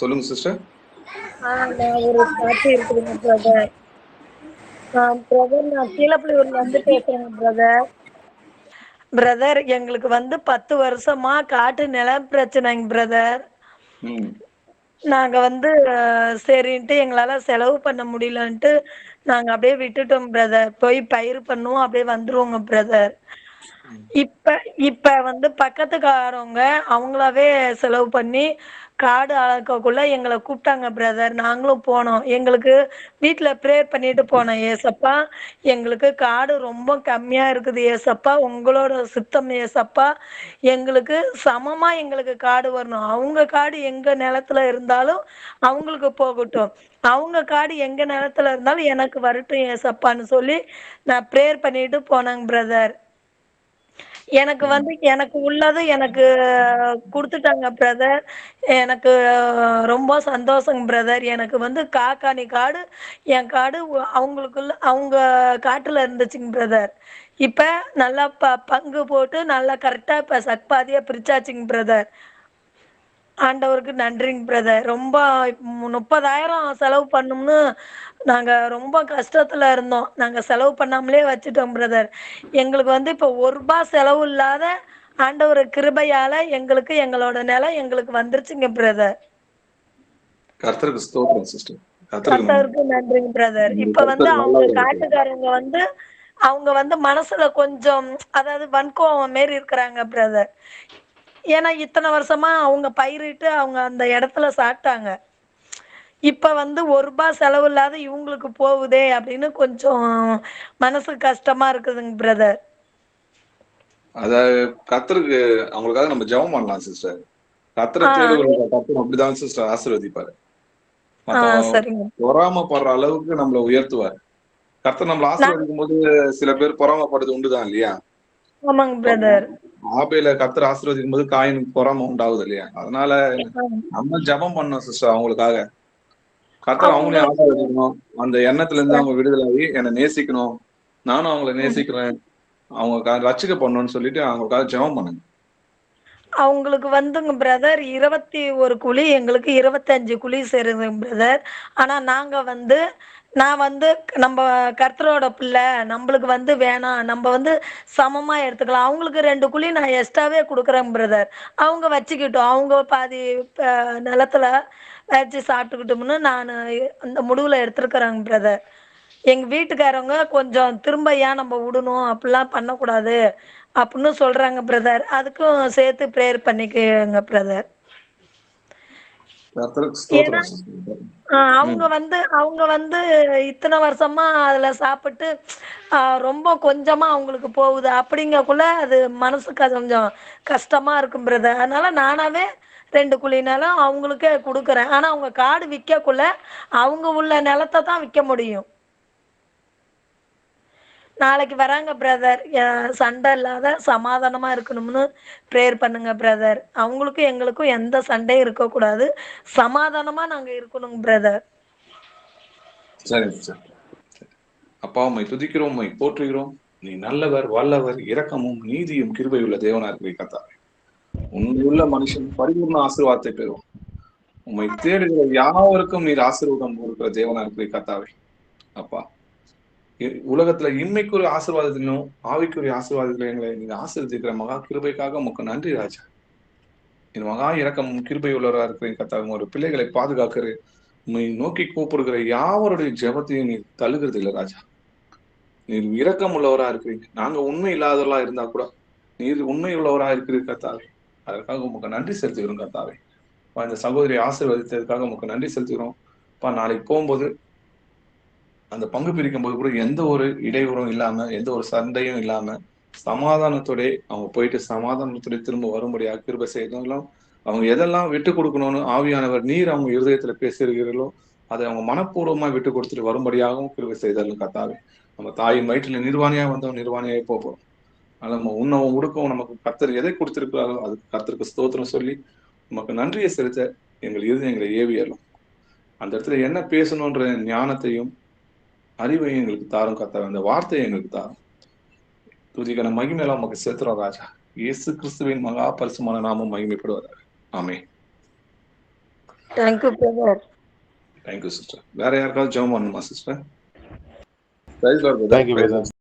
சொல்லுங்க சிஸ்டர். ஒரு சாட்சி இருக்குதுங்க பிரதர். நான் கீழப்புலியூர்ல இருந்து பேசுறேன் பிரதர். பிரதர் எங்களுக்கு 10 வருஷமா காட்டு நிலம் பிரச்சனைங்க பிரதர். நாங்க சரின்ட்டு எங்களால செலவு பண்ண முடியலன்ட்டு நாங்க அப்படியே விட்டுட்டோம் பிரதர். போய் பயிர் பண்ணுவோம், அப்படியே வந்துருவோங்க பிரதர். இப்ப பக்கத்துக்காரவங்க அவங்களாவே செலவு பண்ணி காடு அளக்கக்குள்ள எங்களை கூப்பிட்டாங்க பிரதர். நாங்களும் போனோம். எங்களுக்கு வீட்டுல ப்ரேயர் பண்ணிட்டு போனோம். ஏசப்பா எங்களுக்கு காடு ரொம்ப கம்மியா இருக்குது ஏசப்பா, உங்களோட சித்தம் ஏசப்பா, எங்களுக்கு சமமா எங்களுக்கு காடு வரணும். அவங்க காடு எங்க நிலத்துல இருந்தாலும் அவங்களுக்கு போகட்டும், அவங்க காடு எங்க நிலத்துல இருந்தாலும் எனக்கு வரட்டும் ஏசப்பான்னு சொல்லி நான் ப்ரேயர் பண்ணிட்டு போனேங்க பிரதர். எனக்கு உள்ளது எனக்கு கொடுத்துட்டாங்க பிரதர். எனக்கு ரொம்ப சந்தோஷங்க பிரதர். எனக்கு காக்காணி காடு என் காடு அவங்களுக்குள்ள அவங்க காட்டுல இருந்துச்சுங்க பிரதர். இப்ப நல்லா பங்கு போட்டு நல்லா கரெக்டா இப்ப சக்பாதியா பிரிச்சாச்சுங்க பிரதர். ஆண்டவருக்கு நன்றிங்க பிரதர். ரொம்ப 30,000 செலவு பண்ணோம்னு நாங்க ரொம்ப கஷ்டத்துல இருந்தோம். நாங்க செலவு பண்ணாமலே வச்சுட்டோம் பிரதர். எங்களுக்கு இப்ப ₹1 செலவு இல்லாத ஆண்டவர் கிருபையால எங்களுக்கு எங்களோட நிலம் எங்களுக்கு வந்துருச்சுங்க பிரதர். கர்த்தருக்கு ஸ்தோத்திரம் சிஸ்டர். கர்த்தருக்கு நன்றிங்க பிரதர். இப்ப அவங்க காட்டுக்காரங்க அவங்க மனசுல கொஞ்சம் அதாவது வன்கோவம் மாரி இருக்கிறாங்க பிரதர். ஏன்னா இத்தனை வருஷமா அவங்க பயிரிட்டு அவங்க அந்த இடத்துல சாப்பிட்டாங்க. இப்ப ₹1 செலவு இல்லாத இவங்களுக்கு போகுதே அப்படின்னு கொஞ்சம் மனசு கஷ்டமா இருக்குதுங்க பிரதர். அதாவது கர்த்தருக்கு அவங்களுக்காக நம்ம ஜெபம் பண்ணலாம் சிஸ்டர். கர்த்தரை தேடுகிறவர்கள் கர்த்தர் அப்படிதான் சிஸ்டர் ஆசீர்வதிப்பாரு. பொறாமப்படுற அளவுக்கு நம்மளை உயர்த்துவார். கர்த்தர் நம்மளை ஆசீர்வதிக்கும் போது சில பேர் பொறாமப்படுறது உண்டுதான் இல்லையா? ஆமாங்க பிரதர். ஆபேல கர்த்தர் ஆசீர்வதிக்கும் போது காயினுக்கு பொறாம உண்டாகுது இல்லையா? அதனால நம்ம ஜெபம் பண்ணோம் சிஸ்டர் அவங்களுக்காக. கர்த்தர் அவங்களையும் ஆசீர்வதிக்கணும், அந்த எண்ணத்துல இருந்து அவங்க விடுதலாகி என்னை நேசிக்கணும், நானும் அவங்கள நேசிக்கிறேன், அவங்க ரட்சிக்க பண்ணணும்னு சொல்லிட்டு அவங்களுக்காக ஜெபம் பண்ணுங்க. அவங்களுக்கு பிரதர் 21 குழி, எங்களுக்கு 25 குழி சேருதுங்க பிரதர். ஆனா நாங்க நான் நம்ம கர்த்தரோட பிள்ளை, நம்மளுக்கு வேணாம், நம்ம சமமா எடுத்துக்கலாம், அவங்களுக்கு 2 குழி நான் எக்ஸ்ட்ராவே கொடுக்குறேன் பிரதர். அவங்க வச்சுக்கிட்டோம், அவங்க பாதி நிலத்துல வச்சு சாப்பிட்டுக்கிட்டோம்னு நான் அந்த முடிவுல எடுத்துருக்குறேங்க பிரதர். எங்க வீட்டுக்காரவங்க கொஞ்சம் திரும்ப ஏன் நம்ம விடணும், அப்படிலாம் பண்ணக்கூடாது அப்படின்னு சொல்றாங்க பிரதர். அதுக்கும் சேர்த்து ப்ரேயர் பண்ணிக்கங்க பிரதர். அவங்க அவங்க இத்தனை வருஷமா அதுல சாப்பிட்டு ரொம்ப கொஞ்சமா அவங்களுக்கு போகுது, அப்படிங்கக்குள்ள அது மனசுக்கு கொஞ்சம் கஷ்டமா இருக்கும் பிரதர். அதனால நானாவே 2 குழி நிலம் அவங்களுக்கே கொடுக்குறேன். ஆனா அவங்க காடு விற்கக்குள்ள அவங்க உள்ள நிலத்தை தான் விற்க முடியும். நாளைக்கு வராங்க பிரதர். சண்டை இல்லாத சமாதானமா இருக்கணும்னு ப்ரேயர் பண்ணுங்க பிரதர். அவங்களுக்கும் எங்களுக்கும் எந்த சண்டையும் இருக்கக்கூடாது, சமாதானமா நாங்க இருக்கணும் பிரதர். சரிங்க சார். அப்பா உம்மை துதிக்கிறோம், உம்மை போற்றுகிறோம். நீ நல்லவர், வல்லவர், இரக்கமும் நீதியும் கிருபையுள்ள தேவனா இருக்கிற கர்த்தாவே. உண்மையுள்ள மனுஷன் பரிபூர்ண ஆசீர்வாதத்தை பெறும். உம்மை தேடுகிற யாவருக்கும் நீர் ஆசீர்வாதம் கொடுக்கிற தேவனா இருக்கிற கர்த்தாவே. அப்பா உலகத்துல இன்மைக்குரிய ஆசீர்வாதத்திலும் ஆவிக்குரிய ஆசீர்வாதத்திலும் எங்களை நீங்க ஆசீர்வதிக்கிற மகா கிருபைக்காக உமக்கு நன்றி ராஜா. என் மகா இரக்கமும் கிருபை உள்ளவரா இருக்கிற கர்த்தாவே, ஒரு பிள்ளைகளை பாதுகாக்கிற உண்மை நோக்கி கூப்பிடுகிற யாவருடைய ஜெபத்தையும் நீ தழுகிறது இல்லை ராஜா. நீர் இரக்கம் உள்ளவரா இருக்கிறீங்க. நாங்க உண்மை இல்லாதவர்களா இருந்தா கூட நீர் உண்மை உள்ளவரா இருக்கிற கர்த்தாவே. அதற்காக உமக்கு நன்றி செலுத்துகிறோம் கர்த்தாவே. இந்த சகோதரி ஆசீர்வதித்ததுக்காக உங்களுக்கு நன்றி செலுத்துகிறோம். நாளைக்கு போகும்போது அந்த பங்கு பிரிக்கும் போது கூட எந்த ஒரு இடையூறும் இல்லாம, எந்த ஒரு சண்டையும் இல்லாம, சமாதானத்தோட அவங்க போயிட்டு சமாதானத்தோட திரும்ப வரும்படியாக கிருபை செய்யணும். அவங்க எதெல்லாம் விட்டு கொடுக்கணும்னு ஆவியானவர் நீர் அவங்க இருதயத்துல பேசுகிறீர்களோ அதை அவங்க மனப்பூர்வமா விட்டு கொடுத்துட்டு வரும்படியாகவும் கிருபை செய்தாலும் கர்த்தாவே. நம்ம தாயின் வயிற்றுல நிர்வாணியா வந்தவன் நிர்வாணியாவே போறோம். அதனால நம்ம உண்ணவும் உடுக்கவும் நமக்கு கர்த்தர் எதை கொடுத்திருக்கிறாரோ அது கர்த்தருக்கு ஸ்தோத்திரம் சொல்லி நமக்கு நன்றியை செலுத்த எங்கள் இருதயங்களை ஏவியலும். அந்த இடத்துல என்ன பேசணுன்ற ஞானத்தையும் அறிவையும் எங்களுக்கு தாரும் கர்த்தாவே. அந்த வார்த்தையை எங்களுக்கு தாரும். துதிக்கான மகிமையெல்லாம் நமக்கு செலுத்துறோம் ராஜா. இயேசு கிறிஸ்துவின் மகா பரிசுமான நாமம் மகிமைப்படுவதாக. ஆமென். Thank you brother. Thank you sister. வேற யாருக்காவது ஜெபம் பண்ணணுமா சிஸ்டர்? Thank you, brother.